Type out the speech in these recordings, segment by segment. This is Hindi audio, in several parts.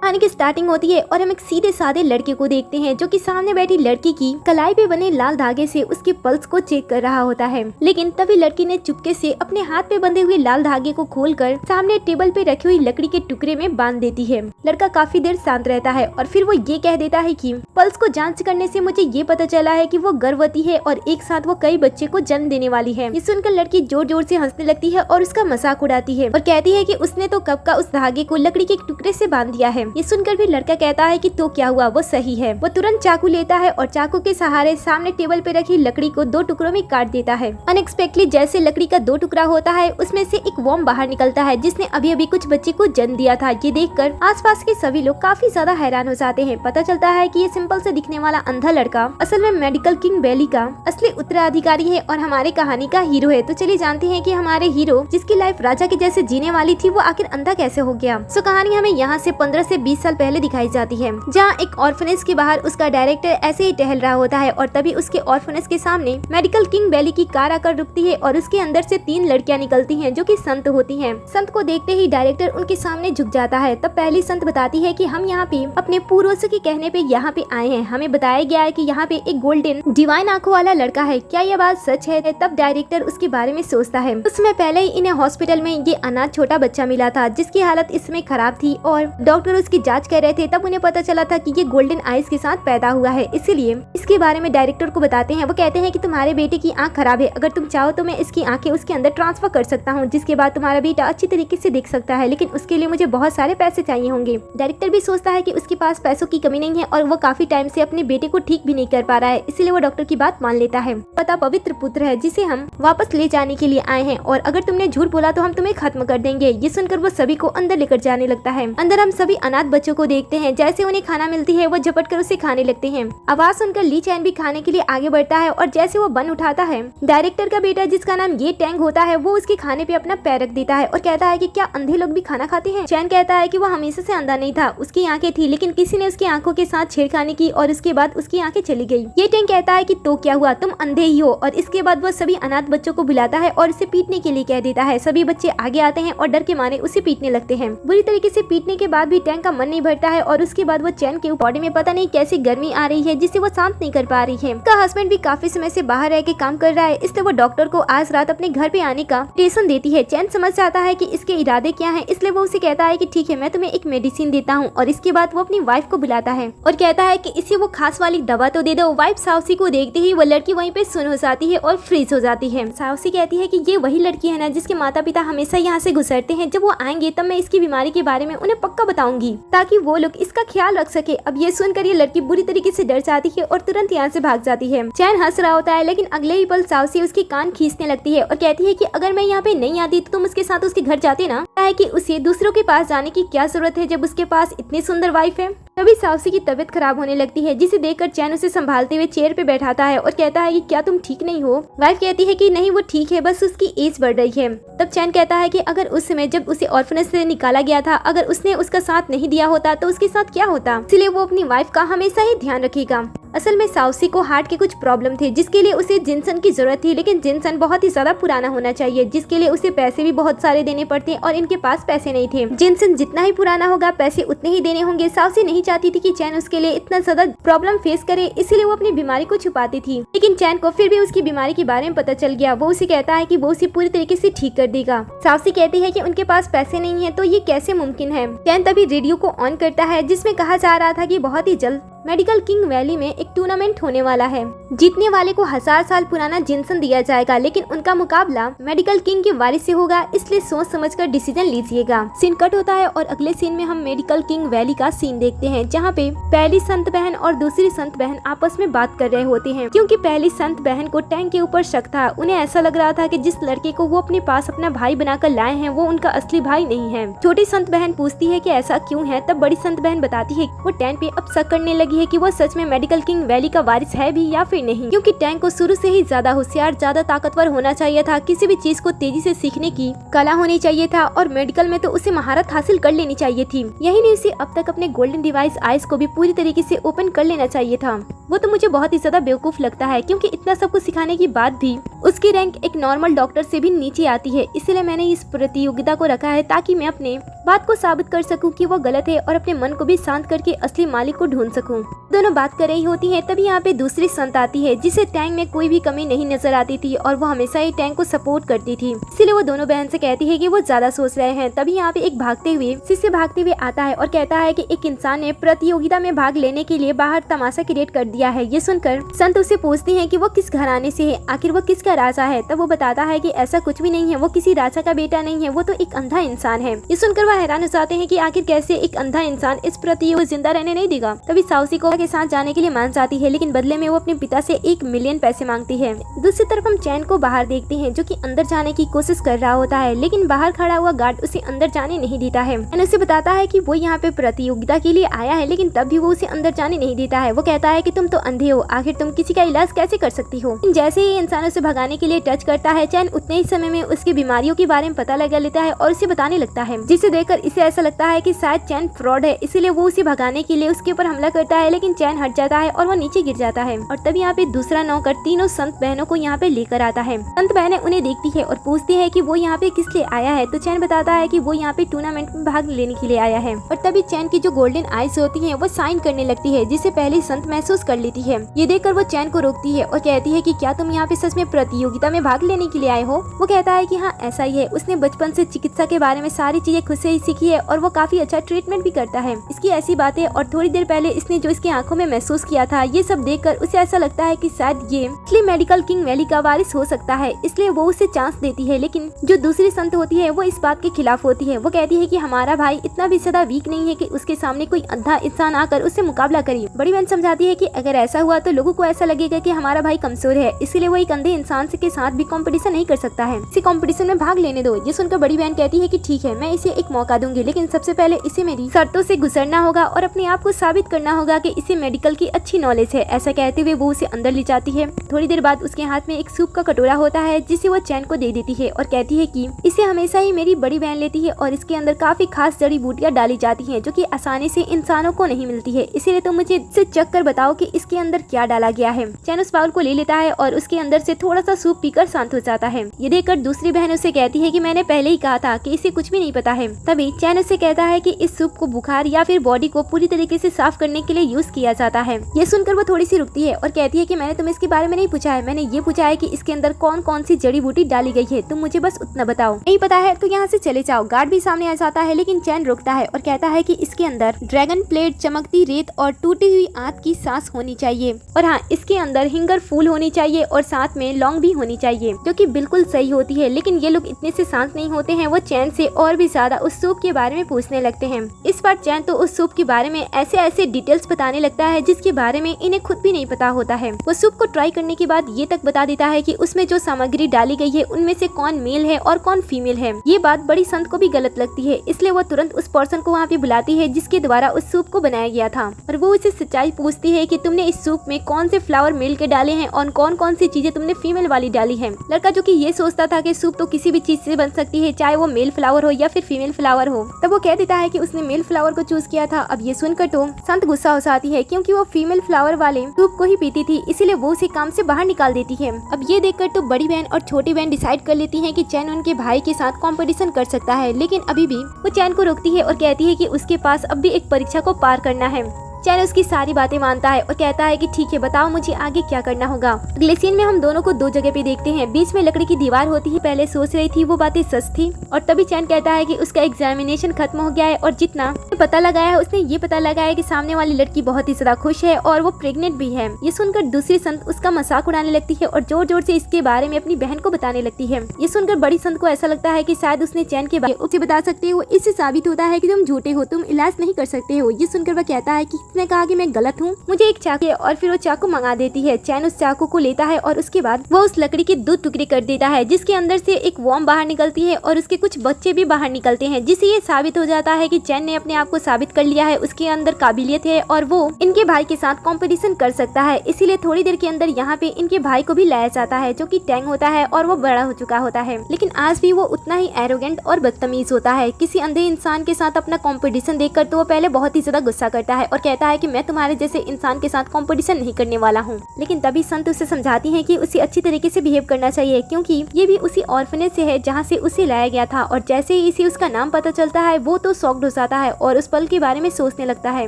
कहानी की स्टार्टिंग होती है और हम एक सीधे साधे लड़के को देखते हैं जो कि सामने बैठी लड़की की कलाई पे बने लाल धागे से उसके पल्स को चेक कर रहा होता है। लेकिन तभी लड़की ने चुपके से अपने हाथ पे बंधे हुए लाल धागे को खोलकर सामने टेबल पे रखी हुई लकड़ी के टुकड़े में बांध देती है। लड़का काफी देर शांत रहता है और फिर वो ये कह देता है कि पल्स को जांच करने से मुझे ये पता चला है कि वो गर्भवती है और एक साथ वो कई बच्चे को जन्म देने वाली है। ये सुनकर लड़की जोर जोर से हंसने लगती है और उसका मजाक उड़ाती है और कहती है कि उसने तो कब का उस धागे को लकड़ी के टुकड़े से बांध दिया है। ये सुनकर भी लड़का कहता है कि तो क्या हुआ, वो सही है। वो तुरंत चाकू लेता है और चाकू के सहारे सामने टेबल पे रखी लकड़ी को 2 टुकड़ों में काट देता है। अनएक्सपेक्टली जैसे लकड़ी का 2 टुकड़ा होता है उसमें से एक वर्म बाहर निकलता है जिसने अभी अभी कुछ बच्चे को जन्म दिया था। ये देखकर आसपास के सभी लोग काफी ज्यादा हैरान हो जाते हैं। पता चलता है कि ये सिंपल से दिखने वाला अंधा लड़का असल में मेडिकल किंग वैली का असली उत्तराधिकारी है और हमारे कहानी का हीरो है। तो चलिए जानते हैं कि हमारे हीरो जिसकी लाइफ राजा के जैसे जीने वाली थी वो आखिर अंधा कैसे हो गया। सो कहानी हमें यहाँ से 15 से 20 साल पहले दिखाई जाती है जहाँ एक ऑर्फनेज के बाहर उसका डायरेक्टर ऐसे ही टहल रहा होता है और तभी उसके ऑर्फनेज के सामने मेडिकल किंग वैली की कार आकर रुकती है और उसके अंदर से 3 लड़कियां निकलती हैं जो कि संत होती हैं। संत को देखते ही डायरेक्टर उनके सामने झुक जाता है। तब पहली संत बताती है कि हम यहाँ पे अपने पूर्वजों के कहने पे यहाँ पे आए हैं। हमें बताया गया है कि यहाँ पे एक गोल्डन डिवाइन आंखों वाला लड़का है, क्या यह बात सच है? तब डायरेक्टर उसके बारे में सोचता है। उसमें पहले ही इन्हें हॉस्पिटल में ये अनाथ छोटा बच्चा मिला था जिसकी हालत इसमें खराब थी और डॉक्टर उसकी जाँच कर रहे थे। तब उन्हें पता चला था कि ये गोल्डन आइज के साथ पैदा हुआ है, इसीलिए इसके बारे में डायरेक्टर को बताते हैं। वो कहते हैं कि तुम्हारे बेटे की आंख खराब है, अगर तुम चाहो तो मैं इसकी आंखें उसके अंदर ट्रांसफर कर सकता हूँ जिसके बाद तुम्हारा बेटा अच्छी तरीके से देख सकता है, लेकिन उसके लिए मुझे बहुत सारे पैसे चाहिए होंगे। डायरेक्टर भी सोचता है कि उसके पास पैसों की कमी नहीं है और वो काफी टाइम से अपने बेटे को ठीक भी नहीं कर पा रहा है, इसलिए वो डॉक्टर की बात मान लेता है। पता पवित्र पुत्र है जिसे हम वापस ले जाने के लिए आए हैं और अगर तुमने झूठ बोला तो हम तुम्हें खत्म कर देंगे। ये सुनकर वो सभी को अंदर लेकर जाने लगता है। अंदर हम सभी अनाथ बच्चों को देखते हैं, जैसे उन्हें खाना मिलती है वो झपट कर उसे खाने लगते हैं। आवाज सुनकर ली चैन भी खाने के लिए आगे बढ़ता है और जैसे वो बन उठाता है डायरेक्टर का बेटा जिसका नाम ये टैंग होता है वो उसके खाने पे अपना पैर रख देता है और कहता है कि क्या अंधे लोग भी खाना खाते हैं? चैन कहता है कि वो हमेशा से अंधा नहीं था, उसकी आंखें थी लेकिन किसी ने उसकी आंखों के साथ छेड़खानी की और उसके बाद उसकी आंखें चली गई। ये टैंग कहता है कि तो क्या हुआ, तुम अंधे ही हो। और इसके बाद वो सभी अनाथ बच्चों को बुलाता है और उसे पीटने के लिए कह देता है। सभी बच्चे आगे आते हैं और डर के मारे उसे पीटने लगते हैं। बुरी तरीके से पीटने के बाद भी टैंग का मन नहीं भरता है और उसके बाद वो चैन के बॉडी में पता नहीं कैसी गर्मी आ रही है जिससे वो शांत नहीं कर पा रही है। उसका हस्बैंड भी काफी समय से बाहर रह के काम कर रहा है, इसलिए वो डॉक्टर को आज रात अपने घर पे आने का टेंशन देती है। चैन समझ जाता है कि इसके इरादे क्या हैं, इसलिए वो उसे कहता है कि ठीक है मैं तुम्हें एक मेडिसिन देता हूँ। और इसके बाद वो अपनी वाइफ को बुलाता है और कहता है कि इसे वो खास वाली दवा तो दे दो। वाइफ साउसी को देखते ही वो लड़की वहीं पे सुन हो जाती है और फ्रीज हो जाती है। साउसी कहती है कि ये वही लड़की है ना जिसके माता पिता हमेशा यहाँ से गुजरते हैं, जब वो आएंगे तब मैं इसकी बीमारी के बारे में उन्हें पक्का बताऊंगी ताकि वो लोग इसका ख्याल रख सके। अब ये सुनकर ये लड़की बुरी तरीके से डर जाती है और तुरंत यहाँ से भाग जाती है। चैन हंस रहा होता है लेकिन अगले ही पल साउसी उसकी कान खींचने लगती है और कहती है कि अगर मैं यहाँ पे नहीं आती तो तुम उसके साथ उसके घर जाते ना, है कि उसे दूसरों के पास जाने की क्या जरूरत है जब उसके पास इतनी सुंदर वाइफ है। तभी साउसी की तबीयत खराब होने लगती है जिसे देखकर चैन उसे संभालते हुए चेयर पे बैठाता है और कहता है कि क्या तुम ठीक नहीं हो? वाइफ कहती है कि नहीं वो ठीक है, बस उसकी एज बढ़ रही है। तब चैन कहता है कि अगर उस समय जब उसे ऑर्फनेज से निकाला गया था अगर उसने उसका साथ नहीं दिया होता तो उसके साथ क्या होता, इसलिए वो अपनी वाइफ का हमेशा ही ध्यान रखेगा। असल में साउसी को हार्ट के कुछ प्रॉब्लम थे जिसके लिए उसे जिनसन की जरूरत थी, लेकिन जिनसन बहुत ही ज्यादा पुराना होना चाहिए जिसके लिए उसे पैसे भी बहुत सारे देने पड़ते और इनके पास पैसे नहीं थे। जिनसन जितना ही पुराना होगा पैसे उतने ही देने होंगे। साउसी नहीं चाहती थी कि चैन उसके लिए इतना ज्यादा प्रॉब्लम फेस करे, इसीलिए वो अपनी बीमारी को छुपाती थी। लेकिन चैन को फिर भी उसकी बीमारी के बारे में पता चल गया। वो उसे कहता है कि वो उसे पूरी तरीके से ठीक कर देगा। साउसी कहती है कि उनके पास पैसे नहीं है तो ये कैसे मुमकिन है। चैन तभी रेडियो को ऑन करता है जिसमें कहा जा रहा था कि बहुत ही जल्द मेडिकल किंग वैली में एक टूर्नामेंट होने वाला है, जीतने वाले को 1000 साल पुराना जिनसन दिया जाएगा, लेकिन उनका मुकाबला मेडिकल किंग के वारिस से होगा, इसलिए सोच समझकर डिसीजन लीजिएगा। सीन कट होता है और अगले सीन में हम मेडिकल किंग वैली का सीन देखते हैं जहाँ पे पहली संत बहन और दूसरी संत बहन आपस में बात कर रहे होते हैं क्योंकि पहली संत बहन को टैंक के ऊपर शक था। उन्हें ऐसा लग रहा था कि जिस लड़के को वो अपने पास अपना भाई बनाकर लाए हैं वो उनका असली भाई नहीं है। छोटी संत बहन पूछती है कि ऐसा क्यों है। तब बड़ी संत बहन बताती है वो टैंक पे अब शक करने लगी है कि वो सच में मेडिकल किंग वैली का वारिस है भी या फिर नहीं, क्योंकि टैंक को शुरू से ही ज्यादा होशियार, ज्यादा ताकतवर होना चाहिए था। किसी भी चीज को तेजी से सीखने की कला होनी चाहिए था और मेडिकल में तो उसे महारत हासिल कर लेनी चाहिए थी। यही नहीं, उसे अब तक अपने गोल्डन डिवाइस आइज को भी पूरी तरीके से ओपन कर लेना चाहिए था। वो तो मुझे बहुत ही ज्यादा बेवकूफ लगता है, क्योंकि इतना सब कुछ सिखाने के बाद भी उसकी रैंक एक नॉर्मल डॉक्टर से भी नीचे आती है। इसलिए मैंने इस प्रतियोगिता को रखा है ताकि मैं अपने बात को साबित कर सकूं कि वो गलत है और अपने मन को भी शांत करके असली मालिक को ढूंढ सकूं। दोनों बात कर रही होती हैं, तभी यहाँ पे दूसरी संत आती है जिसे टैंक में कोई भी कमी नहीं नजर आती थी और वो हमेशा ही टैंक को सपोर्ट करती थी। इसीलिए वो दोनों बहन से कहती है कि वो ज्यादा सोच रहे हैं। तभी यहाँ पे एक भागते हुए शिष्य भागते हुए आता है और कहता है कि एक इंसान ने प्रतियोगिता में भाग लेने के लिए बाहर तमाशा क्रिएट कर दिया है। ये सुनकर संत उसे पूछती है कि वो किस घराने से है, आखिर वो किसका राजा है। तब वो बताता है कि ऐसा कुछ भी नहीं है, वो किसी राजा का बेटा नहीं है, वो तो एक अंधा इंसान है। ये सुनकर वह हैरान हो जाते हैं कि आखिर कैसे एक अंधा इंसान इस प्रतियोगिता जिंदा रहने नहीं देगा। तभी साउसी को के साथ जाने के लिए मान जाती है, लेकिन बदले में वो अपने पिता से 1 मिलियन पैसे मांगती है। दूसरी तरफ हम चैन को बाहर देखते हैं जो कि अंदर जाने की कोशिश कर रहा होता है, लेकिन बाहर खड़ा हुआ गार्ड उसे अंदर जाने नहीं देता है। उसे बताता है कि वो यहाँ पे प्रतियोगिता के लिए आया है, लेकिन तब भी वो उसे अंदर जाने नहीं देता है। वो कहता है कि तुम तो अंधे हो, आखिर तुम किसी का इलाज कैसे कर सकती हो। जैसे ही इंसान उसे भगाने के लिए टच करता है, चैन उतने ही समय में उसकी बीमारियों के बारे में पता लगा लेता है और उसे बताने लगता है, जिसे देखकर इसे ऐसा लगता है कि शायद चैन फ्रॉड है। इसीलिए वो उसे भगाने के लिए उसके ऊपर हमला करता है, लेकिन चैन हट जाता है और वो नीचे गिर जाता है। और तब यहाँ पे दूसरा नौकर तीनों संत बहनों को यहाँ पे लेकर आता है। संत बहनें उन्हें देखती है और पूछती है कि वो यहाँ पे किस लिए आया है। तो चैन बताता है कि वो यहाँ पे टूर्नामेंट में भाग लेने के लिए आया है। और तभी चैन की जो गोल्डन आईज होती हैं वो साइन करने लगती है, जिसे पहले संत महसूस कर लेती है। ये देखकर वो चैन को रोकती है और कहती है कि क्या तुम यहाँ पे सच में प्रतियोगिता में भाग लेने के लिए आए हो। वो कहता है कि हाँ ऐसा ही है। उसने बचपन से चिकित्सा के बारे में सारी चीजें खुद से ही सीखी है और वो काफी अच्छा ट्रीटमेंट भी करता है। इसकी ऐसी बातें और थोड़ी देर पहले इसने जो इसकी आंखों में महसूस किया था, ये सब देखकर उसे ऐसा लगता है कि शायद ये असली मेडिकल किंग वैली का वारिस हो सकता है। इसलिए वो उसे चांस देती है, लेकिन जो दूसरी संत होती है वो इस बात के खिलाफ होती है। वो कहती है कि हमारा भाई इतना भी ज्यादा वीक नहीं है कि उसके सामने कोई अंधा इंसान आकर उससे मुकाबला करे। बड़ी बहन समझाती है कि अगर ऐसा हुआ तो लोगों को ऐसा लगेगा कि हमारा भाई कमजोर है, इसलिए वो एक अंधे इंसान के साथ भी कंपटीशन नहीं कर सकता है। इसी कंपटीशन में भाग लेने दो। ये सुनकर बड़ी बहन कहती है कि ठीक है, मैं इसे एक मौका दूंगी, लेकिन सबसे पहले इसे मेरी शर्तों से गुजरना होगा और अपने आप को साबित करना होगा कि इसे मेडिकल की अच्छी नॉलेज है। ऐसा कहते हुए वो उसे अंदर ले जाती है। थोड़ी देर बाद उसके हाथ में एक सूप का कटोरा होता है, जिसे वो चैन को दे देती है और कहती है कि इसे हमेशा ही मेरी बड़ी बहन लेती है और इसके अंदर काफी खास जड़ी बूटियां डाली जाती हैं, जो कि आसानी से इंसानों को नहीं मिलती है। इसीलिए तुम मुझे इसे चख कर बताओ कि इसके अंदर क्या डाला गया है। चैन उस बाउल को ले लेता है और उसके अंदर से थोड़ा सा सूप पीकर शांत हो जाता है। ये देखकर दूसरी बहन उसे कहती है कि मैंने पहले ही कहा था कि इसे कुछ भी नहीं पता है। तभी चैन उसे कहता है कि इस सूप को बुखार या फिर बॉडी को पूरी तरीके से साफ करने के लिए यूज किया जाता है। ये सुनकर वो थोड़ी सी रुकती है और कहती है कि मैंने तुम्हें इसके बारे में नहीं पूछा है, मैंने ये पूछा है कि इसके अंदर कौन कौन सी जड़ी बूटी डाली गई है, तुम मुझे बस उतना बताओ। नहीं पता है तो यहाँ से चले जाओ। गार्ड भी सामने आ जाता है, लेकिन चैन रुकता है और कहता है कि इसके अंदर ड्रैगन प्लेट, चमकती रेत और टूटी हुई आंत की सांस होनी चाहिए, और हाँ इसके अंदर हिंगर फूल होनी चाहिए और साथ में लौंग भी होनी चाहिए, जो कि बिल्कुल सही होती है। लेकिन ये लोग इतने से शांत नहीं होते हैं। वो चैन से और भी ज्यादा उस सूप के बारे में पूछने लगते हैं। इस बार चैन तो उस सूप के बारे में ऐसे ऐसे डिटेल्स बताने लगता है जिसके बारे में इन्हें खुद भी नहीं पता होता है। वो सूप को ट्राई करने के बाद ये तक बता देता है कि उसमें जो सामग्री डाली गई है उनमें से कौन मेल है और कौन फीमेल है। ये बात बड़ी संत को भी गलत लगती है, इसलिए वो तुरंत उस पर्सन को वहाँ पे बुलाती है जिसके द्वारा उस सूप को बनाया गया था, और वो उसे सच्चाई पूछती है कि तुमने इस सूप में कौन से फ्लावर मेल के डाले हैं और कौन कौन सी चीजें तुमने फीमेल वाली डाली है। लड़का जो कि ये सोचता था कि सूप तो किसी भी चीज से बन सकती है, चाहे वो मेल फ्लावर हो या फिर फीमेल फ्लावर हो, तब वो कह देता है कि उसने मेल फ्लावर को चूज किया था। अब ये सुनकर तो संत गुस्सा हो जाती है, क्योंकि वो फीमेल फ्लावर वाले सूप को ही पीती थी, इसीलिए वो उसे काम से बाहर निकाल देती है। अब ये देखकर तो बड़ी बहन और छोटी बहन डिसाइड कर लेती है कि चैन उनके भाई के साथ कंपटीशन कर सकता है, लेकिन अभी भी वो चैन को रोकती है और कहती है कि उसके पास अब भी एक परीक्षा को पार करना है। चैन उसकी सारी बातें मानता है और कहता है कि ठीक है, बताओ मुझे आगे क्या करना होगा। अगले सीन में हम दोनों को दो जगह पे देखते हैं। बीच में लकड़ी की दीवार होती है। पहले सोच रही थी वो बातें सच थी, और तभी चैन कहता है कि उसका एग्जामिनेशन खत्म हो गया है और जितना पता लगाया है उसने ये पता लगाया कि सामने वाली लड़की बहुत ही ज्यादा खुश है और वो प्रेग्नेंट भी है। ये सुनकर दूसरी संत उसका मजाक उड़ाने लगती है और जोर जोर से इसके बारे में अपनी बहन को बताने लगती है। ये सुनकर बड़ी संत को ऐसा लगता है कि शायद उसने चैन के बारे में उसे बता सकते हो, इससे साबित होता है कि तुम झूठे हो, तुम इलाज नहीं कर सकते हो। ये सुनकर वह कहता है कि इसने कहा कि मैं गलत हूँ, मुझे एक चाकू है, और फिर वो चाकू मंगा देती है। चैन उस चाकू को लेता है और उसके बाद वो उस लकड़ी के 2 टुकड़े कर देता है, जिसके अंदर से एक वॉर्म बाहर निकलती है और उसके कुछ बच्चे भी बाहर निकलते हैं, जिससे ये साबित हो जाता है कि चैन ने अपने आप को साबित कर लिया है, उसके अंदर काबिलियत है और वो इनके भाई के साथ कंपटीशन कर सकता है। इसीलिए थोड़ी देर के अंदर यहाँ पे इनके भाई को भी लाया जाता है, जो कि टैंग होता है और वो बड़ा हो चुका होता है, लेकिन आज भी वो उतना ही एरोगेंट और बदतमीज होता है। किसी अंधे इंसान के साथ अपना कंपटीशन देखकर तो वो पहले बहुत ही ज्यादा गुस्सा करता है और कहता कहता है कि मैं तुम्हारे जैसे इंसान के साथ कंपटीशन नहीं करने वाला हूँ। लेकिन तभी संत उसे समझाती हैं कि उसे अच्छी तरीके से बिहेव करना चाहिए, क्योंकि ये भी उसी ऑर्फनेज से है जहाँ से उसे लाया गया था। और जैसे ही इसे उसका नाम पता चलता है वो तो शॉक्ड हो जाता है और उस पल के बारे में सोचने लगता है।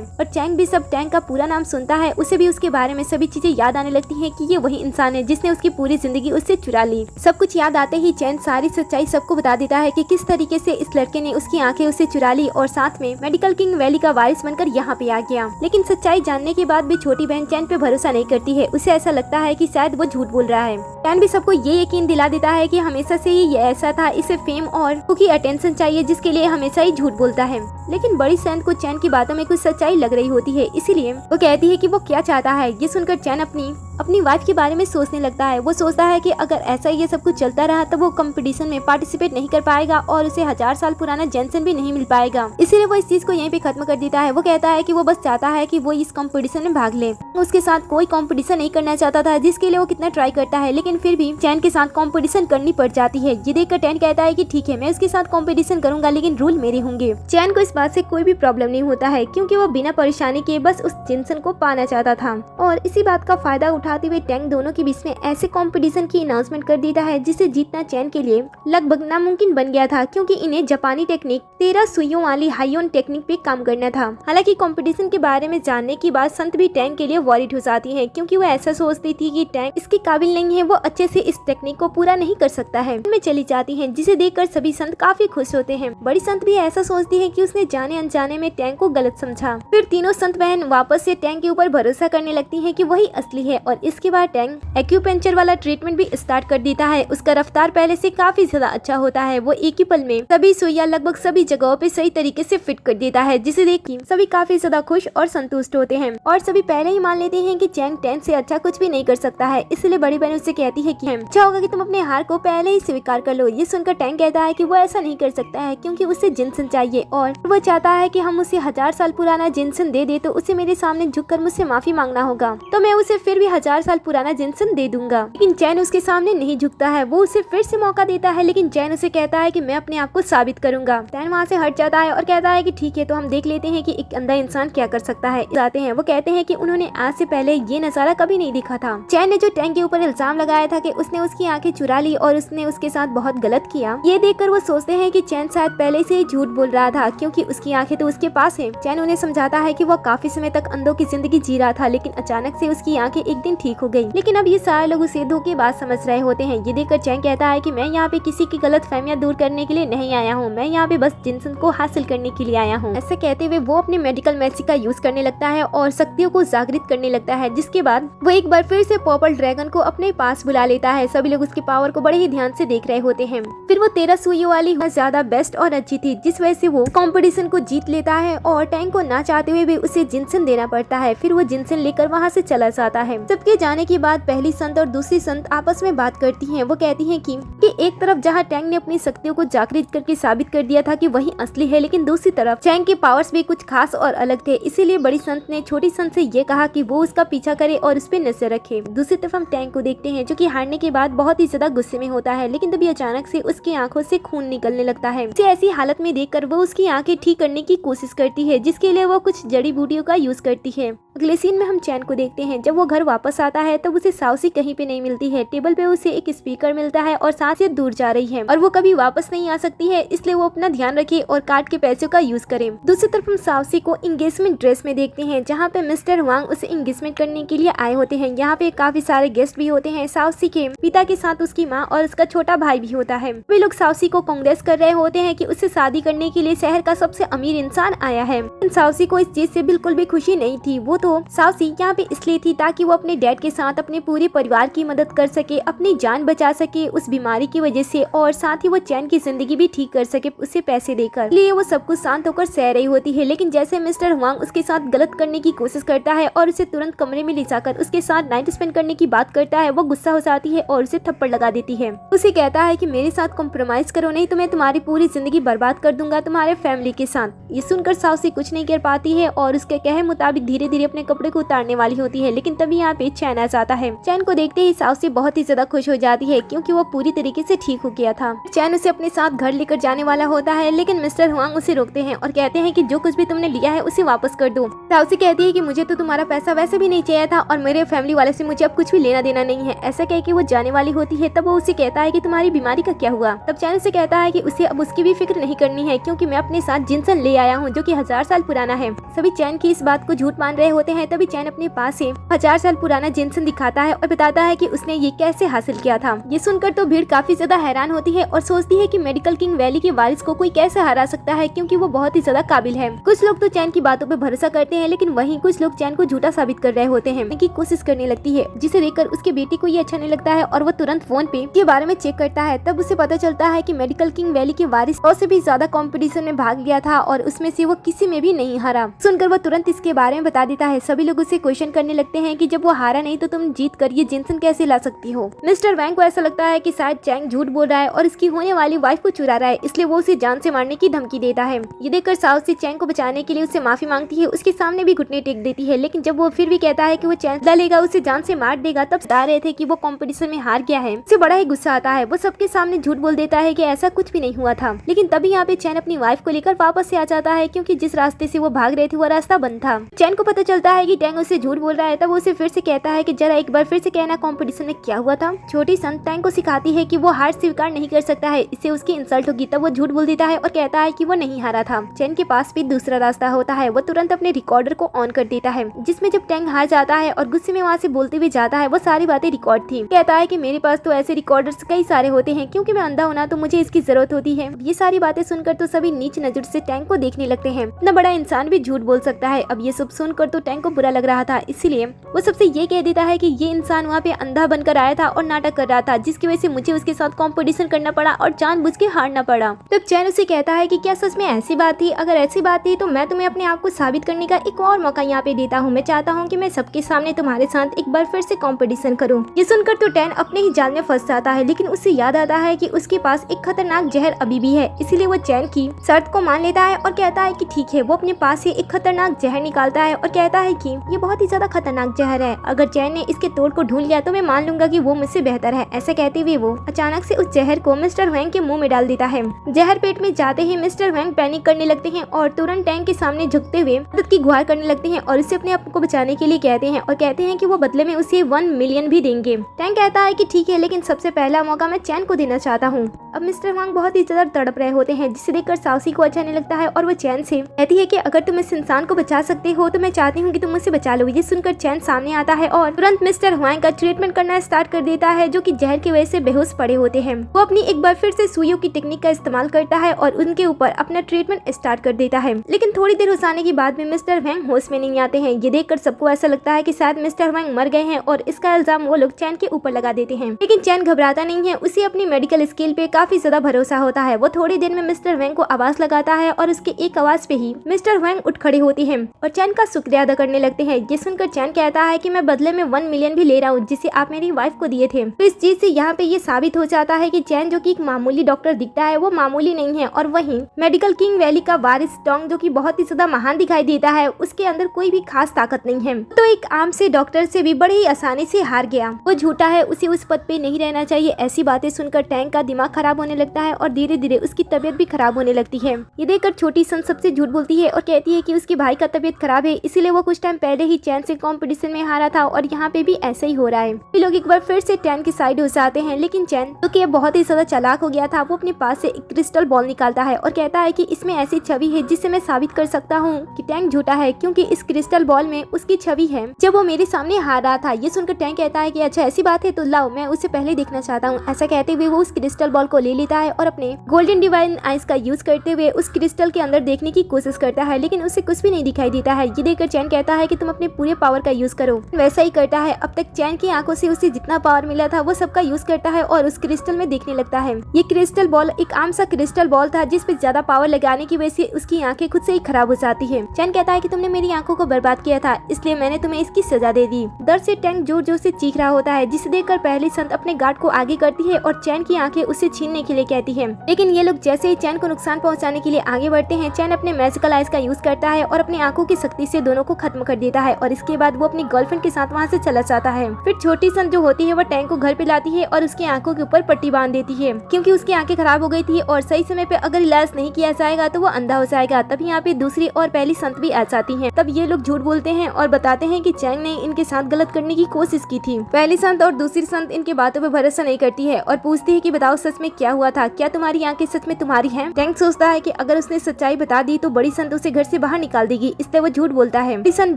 और चैंग भी सब टैंग का पूरा नाम सुनता है, उसे भी उसके बारे में सभी चीजें याद आने लगती है कि ये वही इंसान है जिसने उसकी पूरी जिंदगी उससे चुरा ली। सब कुछ याद आते ही चैन सारी सच्चाई सबको बता देता है कि किस तरीके से इस लड़के ने उसकी आंखें उससे चुरा ली और साथ में मेडिकल किंग वैली का वारिस बनकर यहाँ पे आ गया। लेकिन सच्चाई जानने के बाद भी छोटी बहन चैन पे भरोसा नहीं करती है। उसे ऐसा लगता है कि शायद वो झूठ बोल रहा है। चैन भी सबको ये यकीन दिला देता है कि हमेशा से ही ये ऐसा था, इसे फेम और कुकी अटेंशन चाहिए जिसके लिए हमेशा ही झूठ बोलता है। लेकिन बड़ी सैन को चैन की बातों में कुछ सच्चाई लग रही होती है, इसीलिए वो कहती है कि वो क्या चाहता है। ये सुनकर चैन अपनी वाइफ के बारे में सोचने लगता है। वो सोचता है कि अगर ऐसा ये सब कुछ चलता रहा तो वो कंपटीशन में पार्टिसिपेट नहीं कर पाएगा और उसे 1000 साल पुराना जेनसन भी नहीं मिल पाएगा। इसीलिए वो इस चीज को यहीं पे खत्म कर देता है। वो कहता है कि वो बस चाहता है कि वो इस कंपटीशन में भाग ले। उसके साथ कोई कंपटीशन नहीं करना चाहता था, जिसके लिए वो कितना ट्राई करता है, लेकिन फिर भी चैन के साथ कंपटीशन करनी पड़ जाती है। ये देखकर टैन कहता है कि ठीक है, मैं उसके साथ कंपटीशन करूंगा, लेकिन रूल मेरे होंगे। चैन को इस बात से कोई भी प्रॉब्लम नहीं होता है, क्योंकि वो बिना परेशानी के बस उस जेनसन को पाना चाहता था। और इसी बात का फायदा उठाते हुए टैंग दोनों के बीच में ऐसे कंपटीशन की अनाउंसमेंट कर देता है जिसे जीतना चैन के लिए लगभग नामुमकिन बन गया था, क्योंकि इन्हें जापानी टेक्निक 13 सुइयों वाली हाइयोन टेक्निक पे काम करना था। हालांकि कंपटीशन के बारे में जानने के बाद संत भी टैंग के लिए वॉरिड हो जाती है, क्योंकि वो ऐसा सोचती थी कि टैंग इसके काबिल नहीं है, वो अच्छे से इस टेक्निक को पूरा नहीं कर सकता है। में चली जाती है, जिसे देखकर सभी संत काफी खुश होते हैं। बड़ी संत भी ऐसा सोचती है कि उसने जाने अनजाने में टैंग को गलत समझा। फिर तीनों संत बहन वापस से टैंग के ऊपर भरोसा करने लगती है कि वही असली है। और इसके बाद टैंग एक्यूपेंचर वाला ट्रीटमेंट भी स्टार्ट कर देता है। उसका रफ्तार पहले से काफी ज्यादा अच्छा होता है। वो एक ही पल में सभी सुइया लगभग सभी जगहों पे सही तरीके से फिट कर देता है, जिसे देख के सभी काफी ज्यादा खुश और संतुष्ट होते हैं। और सभी पहले ही मान लेते हैं कि चैंग टैंग से अच्छा कुछ भी नहीं कर सकता है। इसलिए बड़ी बहन उससे कहती है कि अच्छा होगा कि तुम अपने हार को पहले ही स्वीकार कर लो। ये सुनकर टैंग कहता है कि वो ऐसा नहीं कर सकता है, क्योंकि उसे जिनसन चाहिए और वो चाहता है कि हम उसे 1000 साल पुराना जिनसन दे दे तो उसे मेरे सामने झुककर मुझसे माफी मांगना होगा, तो मैं उसे फिर भी 1000 साल पुराना जिनसन दे दूंगा। लेकिन चैन उसके सामने नहीं झुकता है। वो उसे फिर से मौका देता है, लेकिन चैन उसे कहता है कि मैं अपने आप को साबित करूंगा। चैन वहाँ से हट जाता है और कहता है कि ठीक है, तो हम देख लेते हैं कि एक अंधा इंसान क्या कर सकता है। जाते हैं। वो कहते हैं कि उन्होंने आज से पहले ये नजारा कभी नहीं देखा था। चैन ने जो टैंग के ऊपर इल्जाम लगाया था कि उसने उसकी आंखें चुरा ली और उसने उसके साथ बहुत गलत किया, ये देखकर वो सोचते हैं कि चैन शायद पहले से ही झूठ बोल रहा था, क्योंकि उसकी आंखें तो उसके पास है। चैन उन्हें समझाता है कि वो काफी समय तक अंधों की जिंदगी जी रहा था, लेकिन अचानक से उसकी आंखें एक दिन ठीक हो गई। लेकिन अब ये सारे लोग उसे धोखेबाज समझ रहे होते हैं। ये देखकर चैन कहता है कि मैं यहाँ पे किसी की गलत फहमियां दूर करने के लिए नहीं आया हूँ, मैं यहाँ पे बस जिनसन को हासिल करने के लिए आया हूँ। ऐसे कहते हुए वो अपने मेडिकल मैजिक का यूज करने लगता है और शक्तियों को जागृत करने लगता है, जिसके बाद वो एक बार फिर से पर्पल ड्रैगन को अपने पास बुला लेता है। सभी लोग उसकी पावर को बड़े ही ध्यान से देख रहे होते हैं। फिर वो 13 सुइयों वाली ज्यादा बेस्ट और अच्छी थी, जिस वजह से वो कंपटीशन को जीत लेता है और टैंग को ना चाहते हुए भी उसे जिनसन देना पड़ता है। फिर वो जिनसन लेकर वहाँ से चला जाता है। सबके जाने के बाद पहली संत और दूसरी संत आपस में बात करती हैं। वो कहती हैं कि एक तरफ जहाँ टैंग ने अपनी शक्तियों को जागृत करके साबित कर दिया था कि वही असली है, लेकिन दूसरी तरफ टैंग के पावर्स भी कुछ खास और अलग थे। इसीलिए बड़ी संत ने छोटी संत से ये कहा कि वो उसका पीछा करे और उस पर नजर रखे। दूसरी तरफ हम टैंग को देखते हैं, जो कि हारने के बाद बहुत ही ज्यादा गुस्से में होता है, लेकिन तभी अचानक से उसकी आंखों से खून निकलने लगता है। उसे ऐसी हालत में देखकर वो उसकी आंखें ठीक करने की कोशिश करती है, जिसके लिए वो कुछ जड़ी बूटियों का यूज करती है। अगले सीन में हम चैन को देखते हैं। जब वो घर वापस आता है तब उसे साउसी कहीं पे नहीं मिलती है। टेबल पे उसे एक स्पीकर मिलता है और साथ ही दूर जा रही है और वो कभी वापस नहीं आ सकती है, इसलिए वो अपना ध्यान रखे और कार्ड के पैसों का यूज करे। दूसरी तरफ हम साउसी को एंगेजमेंट ड्रेस में देखते हैं, जहाँ पे मिस्टर वांग उसे एंगेजमेंट करने के लिए आए होते हैं। यहाँ पे काफी सारे गेस्ट भी होते हैं। साउसी के पिता के साथ उसकी माँ और उसका छोटा भाई भी होता है। वे लोग साउसी को कांग्रेस कर रहे होते हैं कि उससे शादी करने के लिए शहर का सबसे अमीर इंसान आया है। साउसी को इस चीज से बिल्कुल भी खुशी नहीं थी। वो तो साउसी यहाँ पे इसलिए थी ताकि वो अपने डैड के साथ अपने पूरे परिवार की मदद कर सके, अपनी जान बचा सके उस बीमारी की वजह से, और साथ ही वो चैन की जिंदगी भी ठीक कर सके उसे पैसे देकर। इसलिए वो सब कुछ शांत होकर सह रही होती है। लेकिन जैसे मिस्टर वांग उसके साथ गलत करने की कोशिश करता है और उसे तुरंत कमरे में ले जाकर उसके साथ नाइट स्पेंड करने की बात करता है, वो गुस्सा हो जाती है और उसे थप्पड़ लगा देती है। उसे कहता है कि मेरे साथ कॉम्प्रोमाइज करो, नहीं तो मैं तुम्हारी पूरी जिंदगी बर्बाद कर दूंगा तुम्हारे फैमिली के साथ। ये सुनकर साउसी कुछ नहीं कर पाती है और उसके कहे मुताबिक धीरे धीरे अपने अपने कपड़े को उतारने वाली होती है, लेकिन तभी यहाँ पे चैन आ जाता है। चैन को देखते ही साउसी बहुत ही ज्यादा खुश हो जाती है क्योंकि वो पूरी तरीके से ठीक हो गया था। चैन उसे अपने साथ घर लेकर जाने वाला होता है, लेकिन मिस्टर हुआंग उसे रोकते हैं और कहते हैं कि जो कुछ भी तुमने लिया है उसे वापस कर दो। साउसी कहती है कि मुझे तो तुम्हारा पैसा वैसे भी नहीं चाहिए था और मेरे फैमिली वाले से मुझे अब कुछ भी लेना देना नहीं है। ऐसा कह के वो जाने वाली होती है। तब वो उसे कहता है कि तुम्हारी बीमारी का क्या हुआ। तब चैन उसे कहता है कि उसे अब उसकी भी फिक्र नहीं करनी है क्योंकि मैं अपने साथ जिनसन ले आया हूँ जो कि 1000 साल पुराना है। सभी चैन की इस बात को झूठ मान रहे होते हैं। तभी चैन अपने पास से 1000 साल पुराना जिनसन दिखाता है और बताता है कि उसने ये कैसे हासिल किया था। ये सुनकर तो भीड़ काफी ज्यादा हैरान होती है और सोचती है कि मेडिकल किंग वैली के वारिस को कोई कैसे हरा सकता है क्योंकि वो बहुत ही ज्यादा काबिल है। कुछ लोग तो चैन की बातों पे भरोसा करते हैं, लेकिन वहीं कुछ लोग चैन को झूठा साबित कर रहे होते हैं की कोशिश करने लगती है, जिसे देखकर उसके बेटे को ये अच्छा नहीं लगता है और वो तुरंत फोन पे के बारे में चेक करता है। तब उसे पता चलता है कि मेडिकल किंग वैली के वारिस 100 से भी ज्यादा कंपटीशन में भाग लिया था और उसमें से वो किसी में भी नहीं हारा। सुनकर वो तुरंत इसके बारे में बता देता है। सभी लोग उसे क्वेश्चन करने लगते हैं कि जब वो हारा नहीं तो तुम जीत कर ये जिनसन कैसे ला सकती हो। मिस्टर वैंग को ऐसा लगता है कि शायद चैंग झूठ बोल रहा है और इसकी होने वाली वाइफ को चुरा रहा है, इसलिए वो उसे जान से मारने की धमकी देता है। ये देखकर साउसी चैंग को बचाने के लिए उससे माफी मांगती है, उसके सामने भी घुटने टेक देती है, लेकिन जब वो फिर भी कहता है कि वो चैंग डालेगा उसे जान से मार देगा, तब बता रहे थे कि वो कंपटीशन में हार गया है। उसे बड़ा ही गुस्सा आता है। वो सबके सामने झूठ बोल देता है कि ऐसा कुछ भी नहीं हुआ था। लेकिन तभी यहाँ पे चैन अपनी वाइफ को लेकर वापस से आ जाता है क्योंकि जिस रास्ते से वो भाग रहे थे वो रास्ता बंद था। चैन को पता चलता है कि टैंग उसे झूठ बोल रहा है। तब उसे फिर से कहता है कि जरा एक बार फिर से कहना कंपटीशन में क्या हुआ था। छोटी सन टैंग को सिखाती है कि वो हार स्वीकार नहीं कर सकता है, इससे उसकी इंसल्ट होगी। तब वो झूठ बोल देता है और कहता है कि वो नहीं हारा था। चैन के पास भी दूसरा रास्ता होता है। वो तुरंत अपने रिकॉर्डर को ऑन कर देता है, जिसमें जब टैंग हार जाता है और गुस्से में वहाँ से बोलते हुए जाता है वो सारी बातें रिकॉर्ड थी। कहता है कि मेरे पास तो ऐसे रिकॉर्डर्स कई सारे होते हैं, क्योंकि मैं अंधा होना तो मुझे इसकी जरूरत होती है। ये सारी बातें सुनकर तो सभी नीच नजर से टैंग को देखने लगते हैं। इतना बड़ा इंसान भी झूठ बोल सकता है। अब ये सब सुनकर तो टैंग को बुरा लग रहा था, इसलिए वो सबसे ये कह देता है कि ये इंसान वहाँ पे अंधा बनकर आया था और नाटक कर रहा था, जिसकी वजह से मुझे उसके साथ कंपटीशन करना पड़ा और जानबूझ के हारना पड़ा। तब चैन उसे कहता है कि क्या सच में ऐसी बात थी? अगर ऐसी बात थी तो मैं तुम्हें अपने आप को साबित करने का एक और मौका यहाँ पे देता हूँ। मैं चाहता हूँ कि मैं सबके सामने तुम्हारे साथ एक बार फिर से कंपटीशन करूँ। ये सुनकर तो टैन अपने ही जाल में फंस जाता है, लेकिन उससे याद आता है कि उसके पास एक खतरनाक जहर अभी भी है, इसीलिए वो चैन की शर्त को मान लेता है और कहता है कि ठीक है। वो अपने पास से एक खतरनाक जहर निकालता है और कहता है कि ये बहुत ही ज्यादा खतरनाक जहर है, अगर चैन ने इसके तोड़ को ढूंढ लिया तो मैं मान लूंगा कि वो मुझसे बेहतर है। ऐसा कहते हुए वो अचानक से उस जहर को मिस्टर वैंग के मुंह में डाल देता है। जहर पेट में जाते ही मिस्टर वैंग पैनिक करने लगते हैं और तुरंत टैंक के सामने झुकते हुए मदद की गुहार करने लगते हैं और उसे अपने आप को बचाने के लिए कहते हैं और कहते हैं कि वो बदले में उसे 1 मिलियन भी देंगे। टैंक कहता है कि ठीक है, लेकिन सबसे पहला मौका मैं चैन को देना चाहता हूँ। अब मिस्टर वांग बहुत ही ज्यादा तड़प रहे होते हैं, जिसे देखकर साउसी को अच्छा नहीं लगता है और वो चैन से कहती है कि अगर तुम इस इंसान को बचा सकते हो तो मैं चाहती हूँ कि तुम मुझसे बचा लो। ये सुनकर चैन सामने आता है और तुरंत मिस्टर हुआंग का ट्रीटमेंट करना स्टार्ट कर देता है, जो कि जहर की वजह से बेहोश पड़े होते हैं। वो अपनी एक बार फिर से सुइयों की टेक्निक का इस्तेमाल करता है और उनके ऊपर अपना ट्रीटमेंट स्टार्ट कर देता है, लेकिन थोड़ी देर हो जाने के बाद में मिस्टर वैंग होश में नहीं आते हैं। ये देखकर सबको ऐसा लगता है कि शायद मिस्टर वैंग मर गए हैं और इसका इल्जाम वो लोग चैन के ऊपर लगा देते हैं, लेकिन चैन घबराता नहीं है। उसे अपनी मेडिकल स्किल पे काफी ज्यादा भरोसा होता है। वो थोड़ी देर में मिस्टर वैंग को आवाज लगाता है और उसके एक आवाज पे ही मिस्टर वैंग उठ खड़े होते हैं और चैन का शुक्रिया अदा करने लगते हैं। ये सुनकर चैन कहता है कि मैं बदले में 1 मिलियन भी ले रहा हूँ, जिसे आप मेरी वाइफ को दिए थे। तो इस चीज से यहाँ पे ये साबित हो जाता है कि चैन जो कि एक मामूली डॉक्टर दिखता है वो मामूली नहीं है, और वहीं मेडिकल किंग वैली का वारिस टोंग जो कि बहुत ही ज्यादा महान दिखाई देता है, उसके अंदर कोई भी खास ताकत नहीं है। तो एक आम से डॉक्टर से भी बड़े ही आसानी से हार गया। वो झूठा है, उसे उस पद पे नहीं रहना चाहिए। ऐसी बातें सुनकर टैंक का दिमाग खराब होने लगता है और धीरे धीरे उसकी तबीयत भी खराब होने लगती है। ये देखकर छोटी सन सबसे झूठ बोलती है और कहती है कि उसके भाई का तबीयत खराब है, इसीलिए वो कुछ टाइम पहले ही चैन से कंपटीशन में हारा था और यहाँ पे भी ऐसा ही हो रहा है। ये लोग एक बार फिर से चैन की साइड हो जाते हैं, लेकिन चैन जो कि बहुत ही ज्यादा चालाक हो गया था, वो अपने पास से एक क्रिस्टल बॉल निकालता है और कहता है कि इसमें ऐसी छवि है जिससे मैं साबित कर सकता हूँ कि टैंक झूठा है, क्योंकि इस क्रिस्टल बॉल में उसकी छवि है जब वो मेरे सामने हार रहा था। ये सुनकर टैंक कहता है कि अच्छा ऐसी बात है, तो लाओ मैं उसे पहले देखना चाहता हूँ। ऐसा कहते हुए वो उस क्रिस्टल बॉल को ले लेता है और अपने गोल्डन डिवाइन आइज का यूज करते हुए उस क्रिस्टल के अंदर देखने की कोशिश करता है, लेकिन उसे कुछ भी नहीं दिखाई देता है। ये देखकर चैन कहता है कि तुम अपने पूरे पावर का यूज करो। वैसा ही करता है। अब तक चैन की आंखों से उसे जितना पावर मिला था वो सबका यूज करता है और उस क्रिस्टल में देखने लगता है। ये क्रिस्टल बॉल एक आम सा क्रिस्टल बॉल था, जिस पे ज्यादा पावर लगाने की वजह से उसकी आंखें खुद से ही खराब हो जाती है। चैन कहता है कि तुमने मेरी आंखों को बर्बाद किया था, इसलिए मैंने तुम्हें इसकी सजा दे दी। दर्द से टैंक जोर जोर से चीख रहा होता है, जिसे देखकर पहली संत अपने गार्ड को आगे करती है और चैन की आंखें उसे छीनने के लिए कहती है, लेकिन ये लोग जैसे ही चैन को नुकसान पहुंचाने के लिए आगे बढ़ते हैं, चैन अपने मैजिकल आइज का यूज करता है और अपनी आंखों की शक्ति से दोनों को खत्म कर देता है और इसके बाद वो अपनी गर्लफ्रेंड के साथ वहाँ से चला जाता है। फिर छोटी संत जो होती है वो टैंक को घर पे लाती है और उसकी आंखों के ऊपर पट्टी बांध देती है, क्योंकि उसकी आंखें खराब हो गई थी और सही समय पे अगर इलाज नहीं किया जाएगा तो वो अंधा हो जाएगा। तब यहाँ पे दूसरी और पहली संत भी आ जाती है। तब ये लोग झूठ बोलते हैं और बताते हैं कि चैंग ने इनके साथ गलत करने की कोशिश की थी। पहली संत और दूसरी संत इनके बातों पे भरोसा नहीं करती है और पूछती है कि बताओ सच में क्या हुआ था, क्या तुम्हारी आंखें सच में तुम्हारी हैं? टैंग सोचता है कि अगर उसने सच्चाई बता दी तो बड़ी संत उसे घर से बाहर निकाल देगी, इसलिए वो झूठ बोलता है। बड़ी संत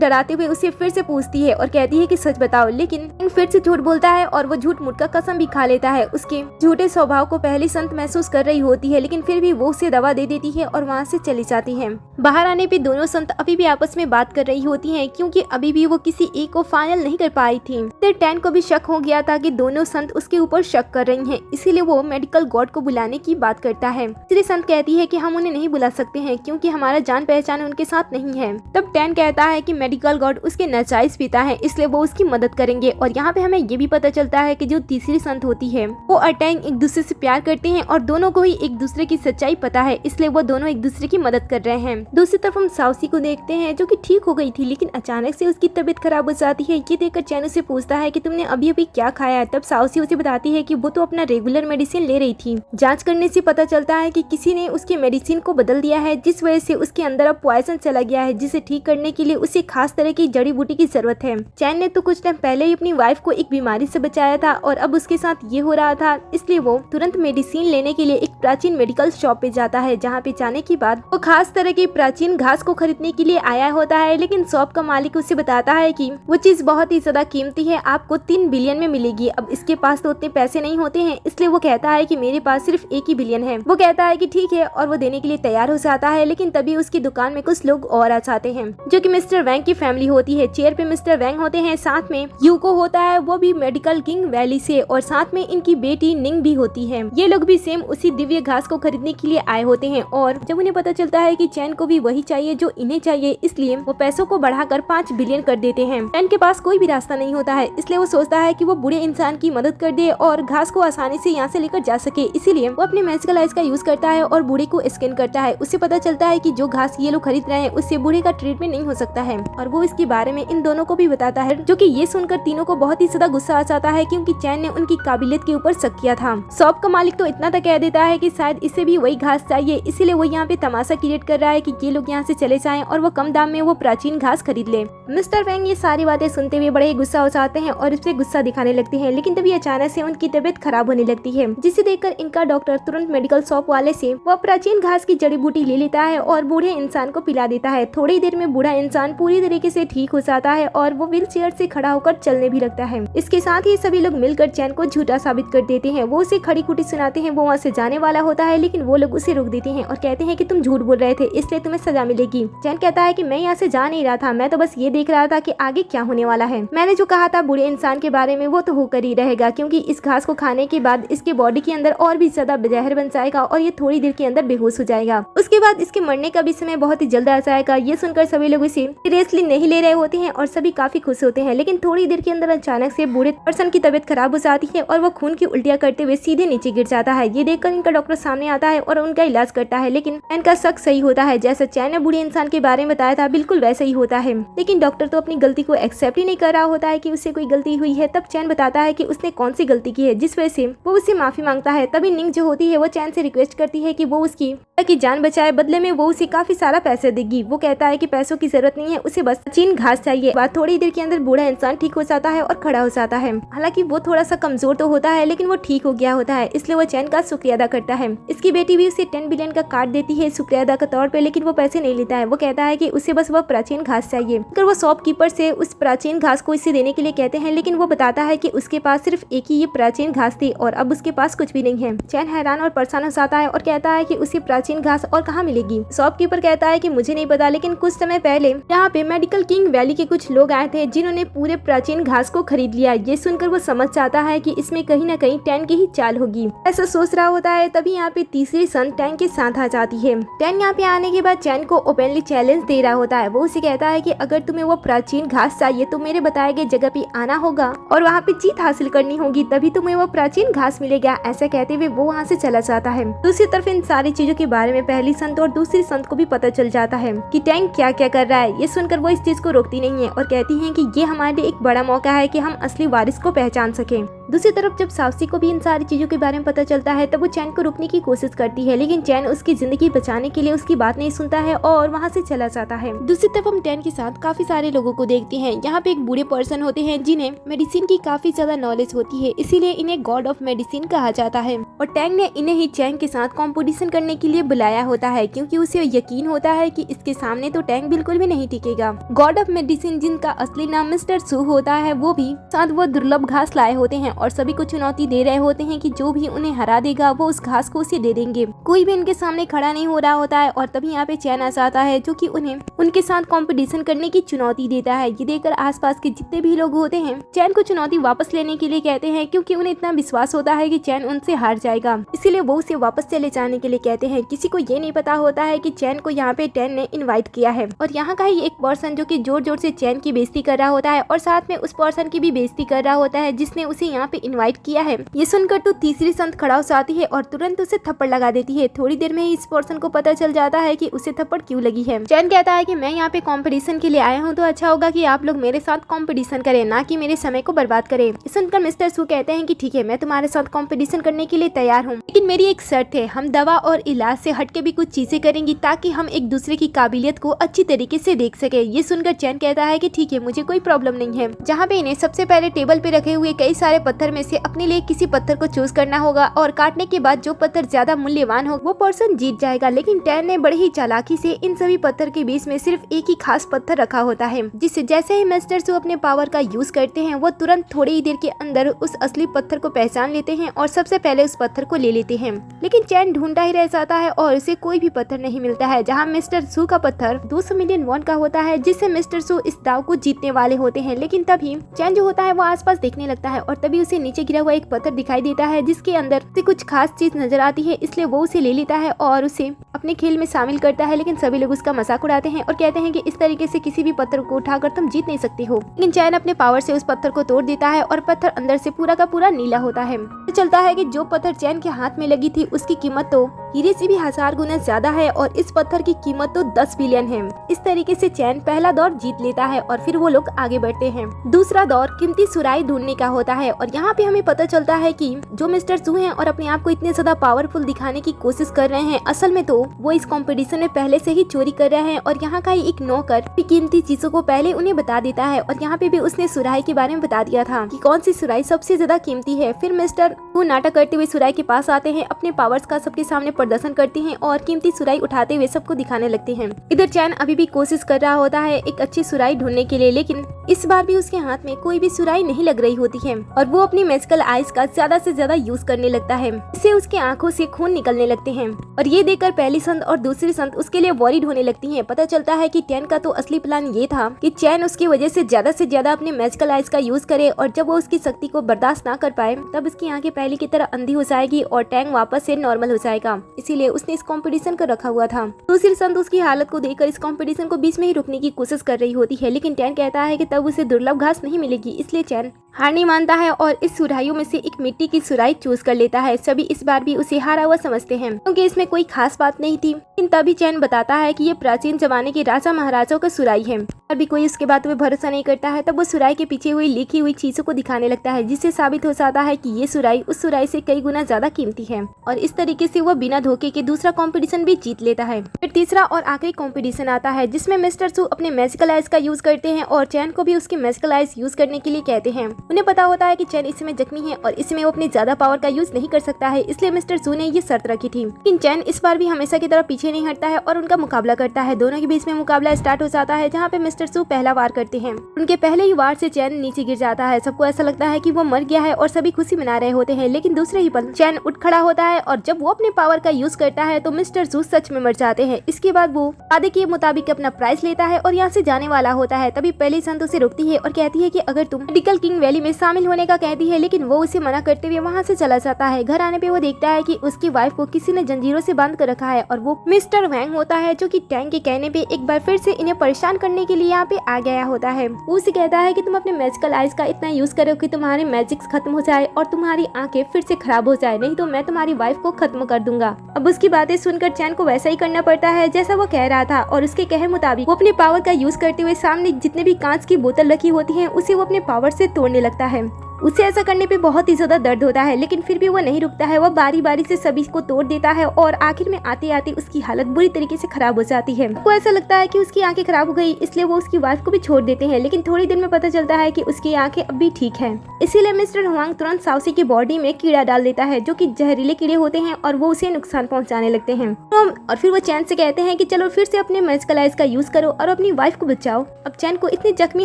डराते हुए उसे फिर से पूछती है और कहती है कि सच बताओ, लेकिन फिर से झूठ बोलता है और वो झूठ मूठ का कसम भी खा लेता है। उसके झूठे स्वभाव को पहली संत महसूस कर रही होती है, लेकिन फिर भी वो उसे दवा दे देती है और वहाँ से चली जाती है। बाहर आने पे दोनों संत अभी भी आपस में बात कर रही होती हैं, क्योंकि अभी भी वो किसी एक को फाइनल नहीं कर पाई थी। फिर टैन को भी शक हो गया था कि दोनों संत उसके ऊपर शक कर रही हैं, इसीलिए वो मेडिकल गॉड को बुलाने की बात करता है। तीसरी संत कहती है कि हम उन्हें नहीं बुला सकते हैं क्योंकि हमारा जान पहचान उनके साथ नहीं है। तब टैन कहता है कि मेडिकल गॉड उसके नाजायज पिता है, इसलिए वो उसकी मदद करेंगे। और यहाँ पे हमें ये भी पता चलता है कि जो तीसरी संत होती है वो और टैंग एक दूसरे से प्यार करते हैं और दोनों को ही एक दूसरे की सच्चाई पता है, इसलिए वो दोनों एक दूसरे की मदद कर रहे हैं। दूसरी तरफ हम साउसी को देखते हैं जो कि ठीक हो गई थी, लेकिन अचानक से उसकी तबीयत खराब हो जाती है। ये देखकर चैन उसे पूछता है कि तुमने अभी अभी क्या खाया है? तब साउसी उसे बताती है कि वो तो अपना रेगुलर मेडिसिन ले रही थी। जांच करने से पता चलता है कि किसी ने उसके मेडिसिन को बदल दिया है, जिस वजह से उसके अंदर अब पॉइजन चला गया है, जिसे ठीक करने के लिए उसे खास तरह की जड़ी बूटी की जरूरत है। चैन ने तो कुछ टाइम पहले ही अपनी वाइफ को एक बीमारी से बचाया था और अब उसके साथ ये हो रहा था, इसलिए वो तुरंत मेडिसिन लेने के लिए एक प्राचीन मेडिकल शॉप पे जाता है, जहाँ पे जाने के बाद वो खास तरह की प्राचीन घास को खरीदने के लिए आया होता है। लेकिन शॉप का मालिक उसे बताता है कि वो चीज बहुत ही ज्यादा कीमती है, आपको 3 बिलियन में मिलेगी। अब इसके पास तो उतने पैसे नहीं होते हैं, इसलिए वो कहता है कि मेरे पास सिर्फ 1 ही बिलियन है। वो कहता है कि ठीक है और वो देने के लिए तैयार हो जाता है, लेकिन तभी उसकी दुकान में कुछ लोग और आ जाते हैं जो कि मिस्टर वैंग की फैमिली होती है। चेयर पे मिस्टर वैंग होते हैं, साथ में यूको होता है, वो भी मेडिकल किंग वैली से, और साथ में इनकी बेटी निंग भी होती है। ये लोग भी सेम उसी दिव्य घास को खरीदने के लिए आए होते हैं और जब उन्हें पता चलता है कि चैन को भी वही चाहिए जो इन्हें चाहिए, इसलिए वो पैसों को बढ़ाकर 5 बिलियन कर देते हैं। चैन के पास कोई भी रास्ता नहीं होता है, इसलिए वो सोचता है कि वो बूढ़े इंसान की मदद कर दे और घास को आसानी से यहाँ से लेकर जा सके। इसीलिए वो अपने मैजिकल आइज का यूज करता है और बूढ़े को स्कैन करता है। उससे पता चलता है कि जो घास ये लोग खरीद रहे हैं उससे बूढ़े का ट्रीटमेंट नहीं हो सकता है, और वो इसके बारे में इन दोनों को भी बताता है, जो कि ये सुनकर तीनों को बहुत ही ज्यादा गुस्सा आ जाता है, क्योंकि चैन ने उनकी काबिलियत के ऊपर शक किया था। शॉप का मालिक तो इतना तक कह देता है कि शायद इसे भी वही घास चाहिए, इसीलिए वो यहाँ पे तमाशा क्रिएट कर रहा है कि ये लोग यहाँ से चले जाएं और वो कम दाम में वो प्राचीन घास खरीद ले। मिस्टर वैंग ये सारी बातें सुनते हुए बड़े गुस्सा हो जाते हैं और उससे गुस्सा दिखाने लगते हैं, लेकिन तभी अचानक से उनकी तबीयत खराब होने लगती है, जिसे देखकर इनका डॉक्टर तुरंत मेडिकल शॉप वाले से वो प्राचीन घास की जड़ी बूटी ले लेता है और बूढ़े इंसान को पिला देता है। थोड़ी देर में बूढ़ा इंसान पूरी तरीके से ठीक हो जाता है और वो व्हील चेयर से खड़ा होकर चलने भी लगता है। इसके साथ ही सभी लोग मिलकर चैन को झूठा साबित कर देते हैं। वो उसे खड़ी खुटी सुनाते हैं। वो वहाँ से जाने वाला होता है, लेकिन वो लोग उसे रोक देते हैं और कहते हैं कि तुम झूठ बोल रहे थे, इसलिए तुम्हें सजा मिलेगी। चैन कहता है कि मैं यहाँ से जा नहीं रहा था, मैं तो बस ये देख रहा था कि आगे क्या होने वाला है। मैंने जो कहा था बूढ़े इंसान के बारे में वो तो होकर ही रहेगा, क्योंकि इस घास को खाने के बाद इसके बॉडी के अंदर और भी ज्यादा जहर बन जाएगा और ये थोड़ी देर के अंदर बेहोश हो जाएगा। उसके बाद इसके मरने का भी समय बहुत ही जल्द आ जाएगा। ये सुनकर सभी लोग इसे सीरियसली नहीं ले रहे होते हैं और सभी काफी खुश होते हैं, लेकिन थोड़ी देर के अंदर अचानक से बूढ़े पर्सन की तबीयत खराब हो जाती है और वो खून की उल्टियां करते हुए सीधे नीचे गिर जाता है। ये देखकर इनका डॉक्टर सामने आता है और उनका इलाज करता है, लेकिन इनका शक सही होता है। जैसा चैन ने बूढ़े इंसान के बारे में बताया था बिल्कुल वैसा ही होता है, लेकिन डॉक्टर तो अपनी गलती को एक्सेप्ट ही नहीं कर रहा होता है कि उससे कोई गलती हुई है। तब चैन बताता है कि उसने कौन सी गलती की है, जिस वजह से वो उससे माफी मांगता है। तभी निंग जो होती है वो चैन से रिक्वेस्ट करती है कि वो उसकी जान बचाए, बदले में वो उसे काफी सारा पैसे देगी। वो कहता है कि पैसों की जरूरत नहीं है, उसे बस प्राचीन घास चाहिए। बात थोड़ी देर के अंदर बूढ़ा इंसान ठीक हो जाता है और खड़ा हो जाता है। हालांकि वो थोड़ा सा कमजोर तो होता है, लेकिन वो ठीक हो गया होता है, इसलिए वो चैन का शुक्रिया अदा करता है। इसकी बेटी भी उसे 10 बिलियन का कार्ड देती है शुक्रिया अदा के तौर पे, लेकिन वो पैसे नहीं लेता है। वो कहता है कि उसे बस वह प्राचीन घास चाहिए। अगर वो शॉपकीपर से उस प्राचीन घास को इसे देने के लिए कहते हैं, लेकिन वो बताता है कि उसके पास सिर्फ एक ही ये प्राचीन घास थी और अब उसके पास कुछ भी नहीं है। चैन हैरान और परेशान हो जाता है और कहता है कि उसे प्राचीन घास और कहाँ मिलेगी। शॉपकीपर कहता है कि मुझे नहीं पता, लेकिन कुछ समय पहले यहाँ पे मेडिकल किंग वैली के कुछ लोग आए थे जिन्होंने पूरे प्राचीन घास को खरीद लिया। ये सुनकर वो समझ जाता है कि इसमें कहीं न कहीं टैन की ही चाल होगी। ऐसा सोच रहा होता है, तभी यहाँ पे तीसरी सन टैन के साथ आ जाती है। टैन यहाँ पे आने के बाद चैन को ओपनली चैलेंज दे रहा होता है। वो उसे कहता है कि अगर तुम्हें वो प्राचीन घास चाहिए तो मेरे बताए गए जगह पे आना होगा और वहाँ पे जीत हासिल करनी होगी, तभी तुम्हें वो प्राचीन घास मिलेगा। ऐसा कहते हुए वो वहाँ से चला जाता है। दूसरी तरफ इन सारी चीजों के बारे में पहली संत और दूसरी संत को भी पता चल जाता है कि टैंक क्या क्या कर रहा है। ये सुनकर वो इस चीज को रोकती नहीं है और कहती है कि ये हमारे लिए एक बड़ा मौका है कि हम असली वारिस को पहचान सकें। दूसरी तरफ जब साउसी को भी इन सारी चीजों के बारे में पता चलता है तब वो चैन को रोकने की कोशिश करती है, लेकिन चैन उसकी जिंदगी बचाने के लिए उसकी बात नहीं सुनता है और वहाँ से चला जाता है। दूसरी तरफ हम टैन के साथ काफी सारे लोगों को देखते हैं। यहाँ पे एक बूढ़े पर्सन होते हैं जिन्हें मेडिसिन की काफी ज्यादा नॉलेज होती है, इसीलिए इन्हें गॉड ऑफ मेडिसिन कहा जाता है। और टैंग ने इन्हें ही चैन के साथ कॉम्पिटिशन करने के लिए बुलाया होता है, क्योंकि उसे यकीन होता है कि इसके सामने तो टैंग बिल्कुल भी नहीं टिकेगा। गॉड ऑफ मेडिसिन जिनका असली नाम मिस्टर सू होता है वो भी साथ वो दुर्लभ घास लाए होते हैं और सभी को चुनौती दे रहे होते हैं कि जो भी उन्हें हरा देगा वो उस घास को उसे दे देंगे। कोई भी इनके सामने खड़ा नहीं हो रहा होता है और तभी यहाँ पे चैन आ जाता है जो कि उन्हें उनके साथ कंपटीशन करने की चुनौती देता है। ये देखकर आसपास के जितने भी लोग होते हैं चैन को चुनौती वापस लेने के लिए कहते हैं, क्योंकि उन्हें इतना विश्वास होता है कि चैन उनसे हार जाएगा, इसीलिए वो उसे वापस चले जाने के लिए कहते हैं। किसी को ये नहीं पता होता है कि चैन को यहाँ पे टैन ने इन्वाइट किया है और यहाँ का ही एक पर्सन जो कि जोर जोर से चैन की बेइज्जती कर रहा होता है और साथ में उस पर्सन की भी बेइज्जती कर रहा होता है जिसने उसे यहाँ पे इन्वाइट किया है। ये सुनकर तो तीसरी संत खड़ा हो जाती है और तुरंत उसे थप्पड़ लगा देती है। थोड़ी देर में ही इस पर्सन को पता चल जाता है कि उसे थप्पड़ क्यों लगी है। चैन कहता है कि मैं यहाँ पे कंपटीशन के लिए आया हूँ तो अच्छा होगा कि आप लोग मेरे साथ कंपटीशन करें, ना कि मेरे समय को बर्बाद करें। सुनकर मिस्टर सू कहते हैं कि ठीक है, मैं तुम्हारे साथ कंपटीशन करने के लिए तैयार हूँ, लेकिन मेरी एक शर्त है, हम दवा और इलाज से हटके भी कुछ चीजें करेंगी ताकि हम एक दूसरे की काबिलियत को अच्छी तरीके से देख सके। ये सुनकर चैन कहता है कि ठीक है, मुझे कोई प्रॉब्लम नहीं है। जहाँ पे इन्हें सबसे पहले टेबल पे रखे हुए कई सारे पत्थर में से अपने लिए किसी पत्थर को चूज करना होगा और काटने के बाद जो पत्थर ज्यादा मूल्यवान हो वो पर्सन जीत जाएगा। लेकिन टैन ने बड़ी ही चालाकी से इन सभी पत्थर के बीच में सिर्फ एक ही खास पत्थर रखा होता है, जिससे जैसे ही मिस्टर सू अपने पावर का यूज करते हैं वो तुरंत थोड़ी ही देर के अंदर उस असली पत्थर को पहचान लेते हैं और सबसे पहले उस पत्थर को ले लेते हैं। लेकिन चैन ढूंढता ही रह जाता है और उसे कोई भी पत्थर नहीं मिलता है। जहाँ मिस्टर सू का पत्थर 200 मिलियन वॉन का होता है, जिससे मिस्टर सू इस दाव को जीतने वाले होते हैं। लेकिन तभी चैन जो होता है वो आसपास देखने लगता है और तभी उसे नीचे गिरा हुआ एक पत्थर दिखाई देता है जिसके अंदर से कुछ खास चीज नजर आती है, इसलिए वो उसे ले लेता है और उसे अपने खेल में शामिल करता है। लेकिन सभी लोग उसका मजाक उड़ाते हैं और कहते हैं कि इस तरीके से किसी भी पत्थर को उठाकर तुम जीत नहीं सकती हो। लेकिन चैन अपने पावर से उस पत्थर को तोड़ देता है और पत्थर अंदर से पूरा का पूरा नीला होता है। तो चलता है कि जो पत्थर चैन के हाथ में लगी थी उसकी कीमत तो हीरे से भी 1000 गुना ज्यादा है और इस पत्थर की कीमत तो 10 बिलियन है। इस तरीके से चैन पहला दौर जीत लेता है और फिर वो लोग आगे बढ़ते हैं। दूसरा दौर कीमती सुराई ढूंढने का होता है और यहाँ पे हमें पता चलता है कि जो मिस्टर सू हैं और अपने आप को इतने ज्यादा पावरफुल दिखाने की कोशिश कर रहे हैं, असल में तो वो इस कंपटीशन में पहले से ही चोरी कर रहे हैं। और यहाँ का ही एक नौकर कीमती चीजों को पहले उन्हें बता देता है और यहाँ पे भी उसने सुराही के बारे में बता दिया था कि कौन सी सुराही सबसे ज्यादा कीमती है। फिर मिस्टर सू नाटक करते हुए सुराही के पास आते हैं, अपने पावर्स का सबके सामने प्रदर्शन करते हैं और कीमती सुराही उठाते हुए सबको दिखाने लगते हैं। इधर चैन अभी भी कोशिश कर रहा होता है एक अच्छी सुराही ढूंढने के लिए, लेकिन इस बार भी उसके हाथ में कोई भी सुराही नहीं लग रही होती है और वो अपनी मैजिकल आइज का ज्यादा से ज्यादा यूज करने लगता है। इससे उसके आंखों से खून निकलने लगते हैं और ये देखकर पहली संत और दूसरी संत उसके लिए वॉरिड होने लगती हैं। पता चलता है कि टैन का तो असली प्लान ये था कि चैन उसकी वजह से ज्यादा अपने मैजिकल आइज का यूज करे और जब वो उसकी शक्ति को बर्दाश्त ना कर पाए तब उसकी आंखें पहले की तरह अंधी हो जाएगी और टैंग वापस से नॉर्मल हो जाएगा। इसीलिए उसने इस कंपटीशन को रखा हुआ था। दूसरी संत उसकी हालत को देखकर इस कंपटीशन को बीच में ही रोकने की कोशिश कर रही होती है, लेकिन टैन कहता है कि तब उसे दुर्लभ घास नहीं मिलेगी, इसलिए चैन हार नहीं मानता है और इस सुराहियों में से एक मिट्टी की सुराही चूज कर लेता है। सभी इस बार भी उसे हारा हुआ समझते हैं क्योंकि इसमें कोई खास बात नहीं थी। लेकिन तभी चैन बताता है कि ये प्राचीन जमाने के राजा महाराजाओं का सुराही है और भी कोई उसके बातों में भरोसा नहीं करता है। तब वो सुराही के पीछे हुई लिखी हुई चीजों को दिखाने लगता है, जिससे साबित हो जाता है कि ये सुराही उस सुराही से कई गुना ज्यादा कीमती है और इस तरीके से वो बिना धोखे के दूसरा कंपटीशन भी जीत लेता है। फिर तीसरा और आखिरी कंपटीशन आता है जिसमें मिस्टर सू अपने मैजिकल आइज का यूज करते हैं और चैन को भी उसकी मैजिकल आइज यूज करने के लिए कहते हैं। उन्हें पता होता है कि चैन इसमें जख्मी है और इसमें वो अपनी ज्यादा पावर का यूज नहीं कर सकता है, इसलिए मिस्टर सू ने ये शर्त रखी थी। लेकिन चैन इस बार भी हमेशा की तरह पीछे नहीं हटता है और उनका मुकाबला करता है। दोनों के बीच में मुकाबला स्टार्ट हो जाता है जहाँ पे मिस्टर सू पहला वार करते हैं। उनके पहले ही वार से चैन नीचे गिर जाता है। सबको ऐसा लगता है कि वो मर गया है और सभी खुशी मना रहे होते हैं, लेकिन दूसरे ही पल चैन उठ खड़ा होता है और जब वो अपने पावर का यूज करता है तो मिस्टर सू सच में मर जाते हैं। इसके बाद वो वादे के मुताबिक अपना प्राइस लेता है और यहाँ से जाने वाला होता है। तभी पहली संत उसे रोकती है और कहती है कि अगर तुम मेडिकल किंग वैली पार्टी में शामिल होने का कहती है, लेकिन वो उसे मना करते हुए वहाँ से चला जाता है। घर आने पे वो देखता है कि उसकी वाइफ को किसी ने जंजीरों से बांध कर रखा है और वो मिस्टर वैंग होता है, जो कि टैंग के कहने पे एक बार फिर से इन्हें परेशान करने के लिए यहाँ पे आ गया होता है। वो उसे कहता है कि तुम अपने मैजिकल आइज का इतना यूज करो कि तुम्हारे मैजिक्स खत्म हो जाए और तुम्हारी आंखें फिर से खराब हो जाए, नहीं तो मैं तुम्हारी वाइफ को खत्म कर दूंगा। अब उसकी बातें सुनकर चैन को वैसा ही करना पड़ता है जैसा वो कह रहा था, और उसके कहे मुताबिक वो अपने पावर का यूज करते हुए सामने जितने भी कांच की बोतल रखी होती है उसे वो अपने पावर से तोड़ने लगता है। उसे ऐसा करने पे बहुत ही ज्यादा दर्द होता है, लेकिन फिर भी वो नहीं रुकता है। वो बारी बारी से सभी को तोड़ देता है और आखिर में आते आते उसकी हालत बुरी तरीके से खराब हो जाती है। वो ऐसा लगता है कि उसकी आंखें खराब हो गई, इसलिए वो उसकी वाइफ को भी छोड़ देते हैं, लेकिन थोड़ी देर में पता चलता है कि उसकी आंखें अब भी ठीक है। इसीलिए मिस्टर हुआंग तुरंत साउसी की बॉडी में कीड़ा डाल देता है, जो कि जहरीले कीड़े होते हैं और वो उसे नुकसान पहुंचाने लगते हैं। और फिर वो चैन से कहते हैं कि चलो फिर से अपने मैजिकल आइज का यूज करो और अपनी वाइफ को बचाओ। अब चैन को इतनी जख्मी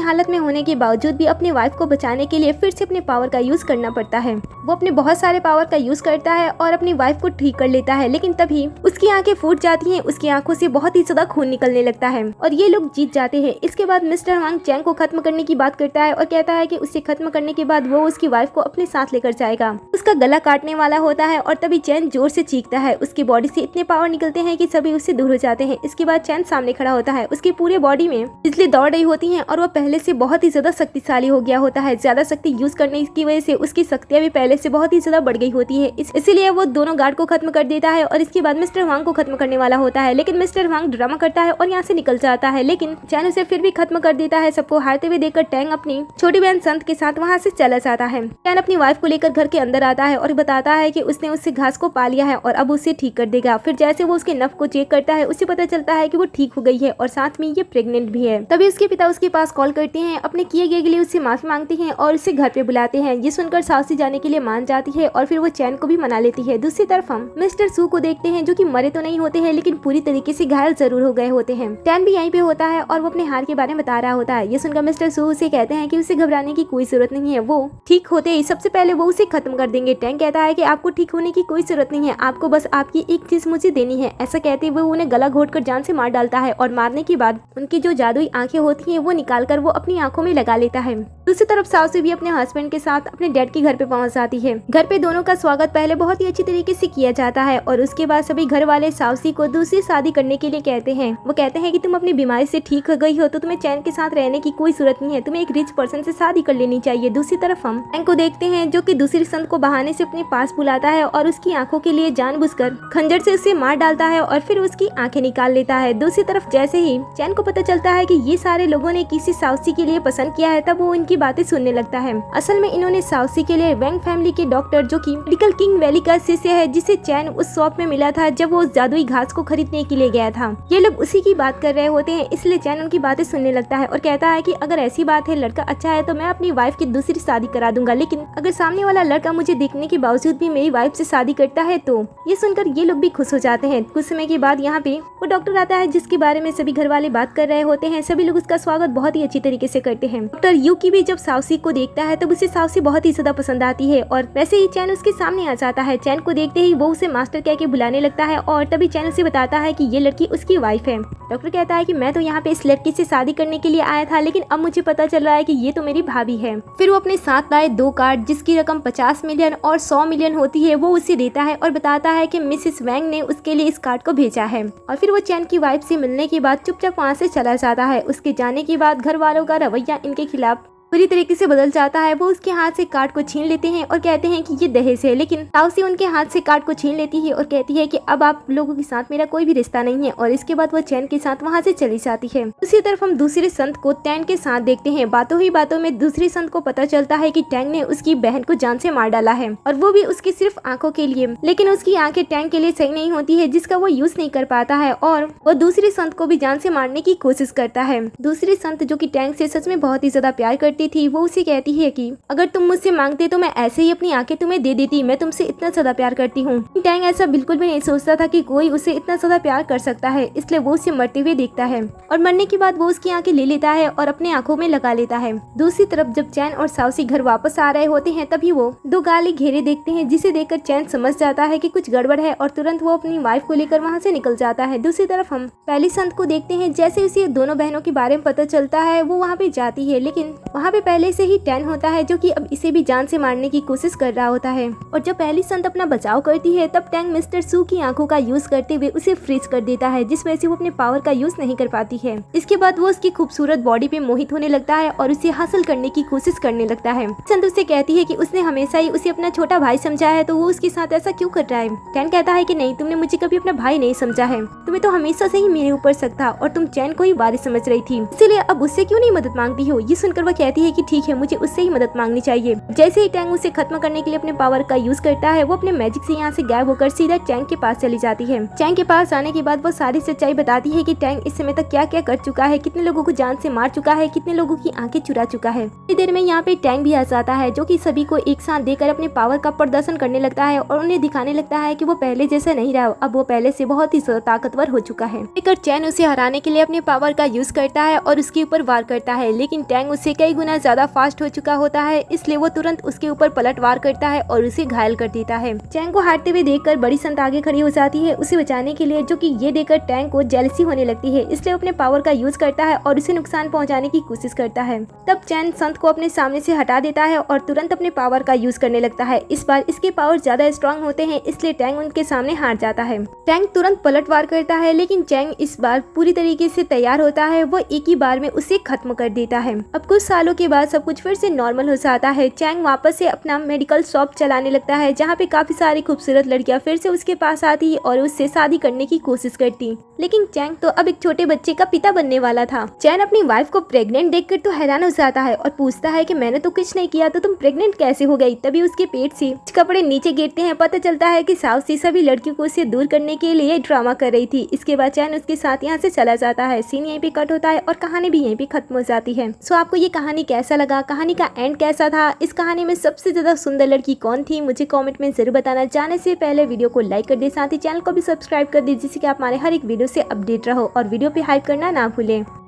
हालत में होने के बावजूद भी अपनी वाइफ को बचाने के लिए फिर से अपने पावर का यूज करना पड़ता है। वो अपने बहुत सारे पावर का यूज करता है और अपनी वाइफ को ठीक कर लेता है, लेकिन तभी उसकी आंखें फूट जाती हैं, उसकी आंखों से बहुत ही ज्यादा खून निकलने लगता है और ये लोग जीत जाते हैं। इसके बाद मिस्टर वांग चैन को खत्म करने की बात करता है और कहता है कि उसे खत्म करने के बाद वो उसकी वाइफ को अपने साथ लेकर जाएगा। उसका गला काटने वाला होता है और तभी चैन जोर से चीखता है। उसकी बॉडी से इतने पावर निकलते हैं कि सभी उससे दूर हो जाते हैं। इसके बाद चैन सामने खड़ा होता है, उसकी पूरे बॉडी में बिजली दौड़ रही होती है और वो पहले से बहुत ही ज्यादा शक्तिशाली हो गया होता है। ज्यादा शक्ति यूज करने की वजह से उसकी शक्तियां भी पहले से बहुत ही ज्यादा बढ़ गई होती है। इसीलिए वो दोनों गार्ड को खत्म कर देता है और इसके बाद मिस्टर वांग को खत्म करने वाला होता है, लेकिन मिस्टर वांग ड्रामा करता है और यहाँ से निकल जाता है, लेकिन चैन उसे फिर भी खत्म कर देता है। सबको हारते हुए देखकर टैंग अपनी छोटी बहन संत के साथ वहाँ से चला जाता है। चैन अपनी वाइफ को लेकर घर के अंदर आता है और बताता है कि उसने उससे घास को पा लिया है और अब उसे ठीक कर देगा। फिर जैसे वो उसके नफ को चेक करता है उसे पता चलता है कि वो ठीक हो गई है और साथ में ये प्रेग्नेंट भी है। तभी उसके पिता उसके पास कॉल करते हैं, अपने किए गए के लिए उससे माफी मांगते हैं और उसे घर पे बुलाते हैं। ये सुनकर साउसी जाने के लिए मान जाती है और फिर वो चैन को भी मना लेती है। दूसरी तरफ हम मिस्टर सू को देखते हैं, जो कि मरे तो नहीं होते हैं लेकिन पूरी तरीके से घायल जरूर हो गए होते हैं। टैन भी यहीं पे होता है और वो अपने हार के बारे में बता रहा होता है। ये सुनकर मिस्टर सू उसे कहते हैं कि उसे घबराने की कोई जरूरत नहीं है, वो ठीक होते ही सबसे पहले वो उसे खत्म कर देंगे। टैंग कहता है कि आपको ठीक होने की कोई जरूरत नहीं है, आपको बस आपकी एक चीज मुझे देनी है। ऐसा कहते हुए उन्हें गला घोटकर जान से मार डालता है और मारने के बाद उनकी जो जादुई आंखें होती हैं वो निकालकर वो अपनी आंखों में लगा लेता है। दूसरी तरफ साउसी भी अपने हस्बैंड के साथ अपने डैड के घर पे पहुंच जाती है। घर पे दोनों का स्वागत पहले बहुत ही अच्छी तरीके से किया जाता है और उसके बाद सभी घर वाले साउसी को दूसरी शादी करने के लिए कहते हैं। वो कहते हैं कि तुम अपनी बीमारी से ठीक हो गई हो तो तुम्हें चैन के साथ रहने की कोई जरूरत नहीं है, तुम्हें एक रिच पर्सन से शादी कर लेनी चाहिए। दूसरी तरफ हम टैंग को देखते हैं, जो कि दूसरी संत को बहाने से अपने पास बुलाता है और उसकी आंखों के लिए जानबूझकर खंजर से उसे मार डालता है और फिर उसकी आंखें निकाल लेता है। दूसरी तरफ जैसे ही चैन को पता चलता है कि ये सारे लोगों ने किसी साउसी के लिए पसंद किया है, तब वो इनकी बातें सुनने लगता है। असल में इन्होंने साउसी के लिए वैंग फैमिली के डॉक्टर, जो कि मेडिकल किंग वैली का शिष्य है, जिसे चैन उस शॉप में मिला था जब वो उस जादुई घास को खरीदने के लिए गया था। ये लोग उसी की बात कर रहे होते हैं, इसलिए चैन उनकी बातें सुनने लगता है और कहता है कि अगर ऐसी बात है, लड़का अच्छा है, तो मैं अपनी वाइफ की दूसरी शादी करा दूंगा, लेकिन अगर सामने वाला लड़का मुझे देखने के बावजूद भी मेरी वाइफ से शादी करता है तो। ये सुनकर ये लोग भी खुश हो जाते हैं। कुछ समय के बाद यहाँ पे वो डॉक्टर आता है, जिसके बारे में सभी घर वाले बात कर रहे होते हैं। सभी लोग उसका स्वागत बहुत ही अच्छी तरीके से करते हैं। डॉक्टर यूकी भी जब साउसी को देखता है तब उसे साउसी बहुत ही ज्यादा पसंद आती है और वैसे ही चैन उसके सामने आ जाता है। चैन को देखते ही वो उसे मास्टर कह के बुलाने लगता है और तभी चैन उसे बताता है कि ये लड़की उसकी वाइफ है। डॉक्टर कहता है कि मैं तो यहाँ पे इस लड़की से शादी करने के लिए आया था, लेकिन अब मुझे पता चल रहा है कि ये तो मेरी भाभी है। फिर वो अपने साथ लाए 2 कार्ड, जिसकी रकम 50 मिलियन और 100 मिलियन होती है, वो उसे देता है और बताता है कि मिसेस वैंग ने उसके लिए इस कार्ड को भेजा है। और फिर वो चैन की वाइफ से मिलने के बाद चुपचाप वहाँ से चला जाता है। उसके जाने के बाद घर वालों का रवैया इनके खिलाफ पूरी तरीके से बदल जाता है। वो उसके हाथ से कार्ड को छीन लेते हैं और कहते हैं कि ये दहेज है, लेकिन साउसी उनके हाथ से कार्ड को छीन लेती है और कहती है कि अब आप लोगों के साथ मेरा कोई भी रिश्ता नहीं है, और इसके बाद वो चैन के साथ वहाँ से चली जाती है। दूसरी तरफ हम दूसरे संत को टैंग के साथ देखते हैं। बातों ही बातों में दूसरी संत को पता चलता है कि टैंग ने उसकी बहन को जान से मार डाला है, और वो भी उसकी सिर्फ आंखों के लिए। लेकिन उसकी आंखें टैंग के लिए सही नहीं होती है, जिसका वो यूज नहीं कर पाता है और वो दूसरी संत को भी जान से मारने की कोशिश करता है। दूसरी संत, जो कि टैंग से सच में बहुत ही ज्यादा प्यार करती थी, वो उसे कहती है कि अगर तुम मुझसे मांगते तो मैं ऐसे ही अपनी आंखें तुम्हें दे देती, मैं तुमसे इतना ज्यादा प्यार करती हूँ। टैंग ऐसा बिल्कुल भी नहीं सोचता था कि कोई उसे इतना ज्यादा प्यार कर सकता है, इसलिए वो उसे मरते हुए देखता है और मरने के बाद वो उसकी आंखें ले लेता है और अपने आंखों में लगा लेता है। दूसरी तरफ जब चैन और साउसी घर वापस आ रहे होते हैं, तभी वो 2 गाली घेरे देखते हैं, जिसे देखकर चैन समझ जाता है कि कुछ गड़बड़ है और तुरंत वो अपनी वाइफ को लेकर वहाँ से निकल जाता है। दूसरी तरफ हम पहली संत को देखते हैं। जैसे उसे दोनों बहनों के बारे में पता चलता है, वो वहाँ पे जाती है, लेकिन वहाँ पे पहले से ही टैन होता है जो कि अब इसे भी जान से मारने की कोशिश कर रहा होता है। और जब पहली संत अपना बचाव करती है तब टैंग मिस्टर सू की आंखों का यूज करते हुए उसे फ्रीज कर देता है, जिस वजह से वो अपने पावर का यूज नहीं कर पाती है। इसके बाद वो उसकी खूबसूरत बॉडी पे मोहित होने लगता है और उसे हासिल करने की कोशिश करने लगता है। संत उससे कहती है कि उसने हमेशा ही उसे अपना छोटा भाई समझा है, तो वो उसके साथ ऐसा क्यों कर रहा है। टैन कहता है कि नहीं, तुमने मुझे कभी अपना भाई नहीं समझा है, तुम्हें तो हमेशा से ही मेरे ऊपर शक था और तुम चैन को ही वारिस समझ रही थी, इसीलिए अब उससे क्यों नहीं मदद मांगती हो। ये सुनकर वह कहती है कि ठीक है, मुझे उससे ही मदद मांगनी चाहिए। जैसे ही टैंग उसे खत्म करने के लिए अपने पावर का यूज करता है, वो अपने मैजिक से यहाँ से गायब होकर सीधा चैंग के पास चली जाती है। चैंग के पास आने के बाद वो सारी सच्चाई बताती है कि टैंग इस समय तक क्या क्या कर चुका है, कितने लोगों को जान से मार चुका है, कितने लोगों की आंखें चुरा चुका है। थोड़ी देर में यहाँ पे टैंग भी आ जाता है जो कि सभी को एक साथ देकर अपने पावर का प्रदर्शन करने लगता है और उन्हें दिखाने लगता है कि वो पहले जैसा नहीं रहा, अब वो पहले से बहुत ही ताकतवर हो चुका है। लेकर चैन उसे हराने के लिए अपने पावर का यूज करता है और उसके ऊपर वार करता है, लेकिन टैंग उससे कई गुना ज्यादा फास्ट हो चुका होता है, इसलिए वो तुरंत उसके ऊपर पलट वार करता है और उसे घायल कर देता है। टैंग को हारते हुए देखकर बड़ी संत आगे खड़ी हो जाती है उसे बचाने के लिए, जो कि ये देखकर टैंग को जेलसी होने लगती है, इसलिए अपने पावर का यूज करता है और उसे नुकसान पहुंचाने की कोशिश करता है। तब चैन संत को अपने सामने से हटा देता है और तुरंत अपने पावर का यूज करने लगता है। इस बार इसके पावर ज्यादा स्ट्रांग होते हैं, इसलिए टैंग उनके सामने हार जाता है। टैंग तुरंत पलट वार करता है, लेकिन चैंग इस बार पूरी तरीके से तैयार होता है, वो एक ही बार में उसे खत्म कर देता है। अब कुछ सालों के बाद सब कुछ फिर से नॉर्मल हो जाता है। चैंग वापस से अपना मेडिकल शॉप चलाने लगता है, जहाँ पे काफी सारी खूबसूरत लड़कियां फिर से उसके पास आती और उससे शादी करने की कोशिश करती। लेकिन चैंग तो अब एक छोटे बच्चे का पिता बनने वाला था। चैन अपनी वाइफ को प्रेग्नेंट देखकर तो हैरान हो जाता है और पूछता है कि मैंने तो कुछ नहीं किया, तो तुम प्रेग्नेंट कैसे हो गई। तभी उसके पेट से कपड़े नीचे गिरते हैं, पता चलता है कि साउस सी सभी लड़कियों को उससे दूर करने के लिए ड्रामा कर रही थी। इसके बाद चैन उसके साथ यहाँ से चला जाता है। सीन यहीं पे कट होता है और कहानी भी यहीं पे खत्म हो जाती है। सो आपको ये कहानी कैसा लगा, कहानी का एंड कैसा था, इस कहानी में सबसे ज्यादा सुंदर लड़की कौन थी, मुझे कॉमेंट में जरूर बताना। जाने से पहले वीडियो को लाइक कर दे, साथ ही चैनल को भी सब्सक्राइब कर दे, जिससे कि आप हमारे हर एक वीडियो से अपडेट रहो और वीडियो पे हाइप करना ना भूलें।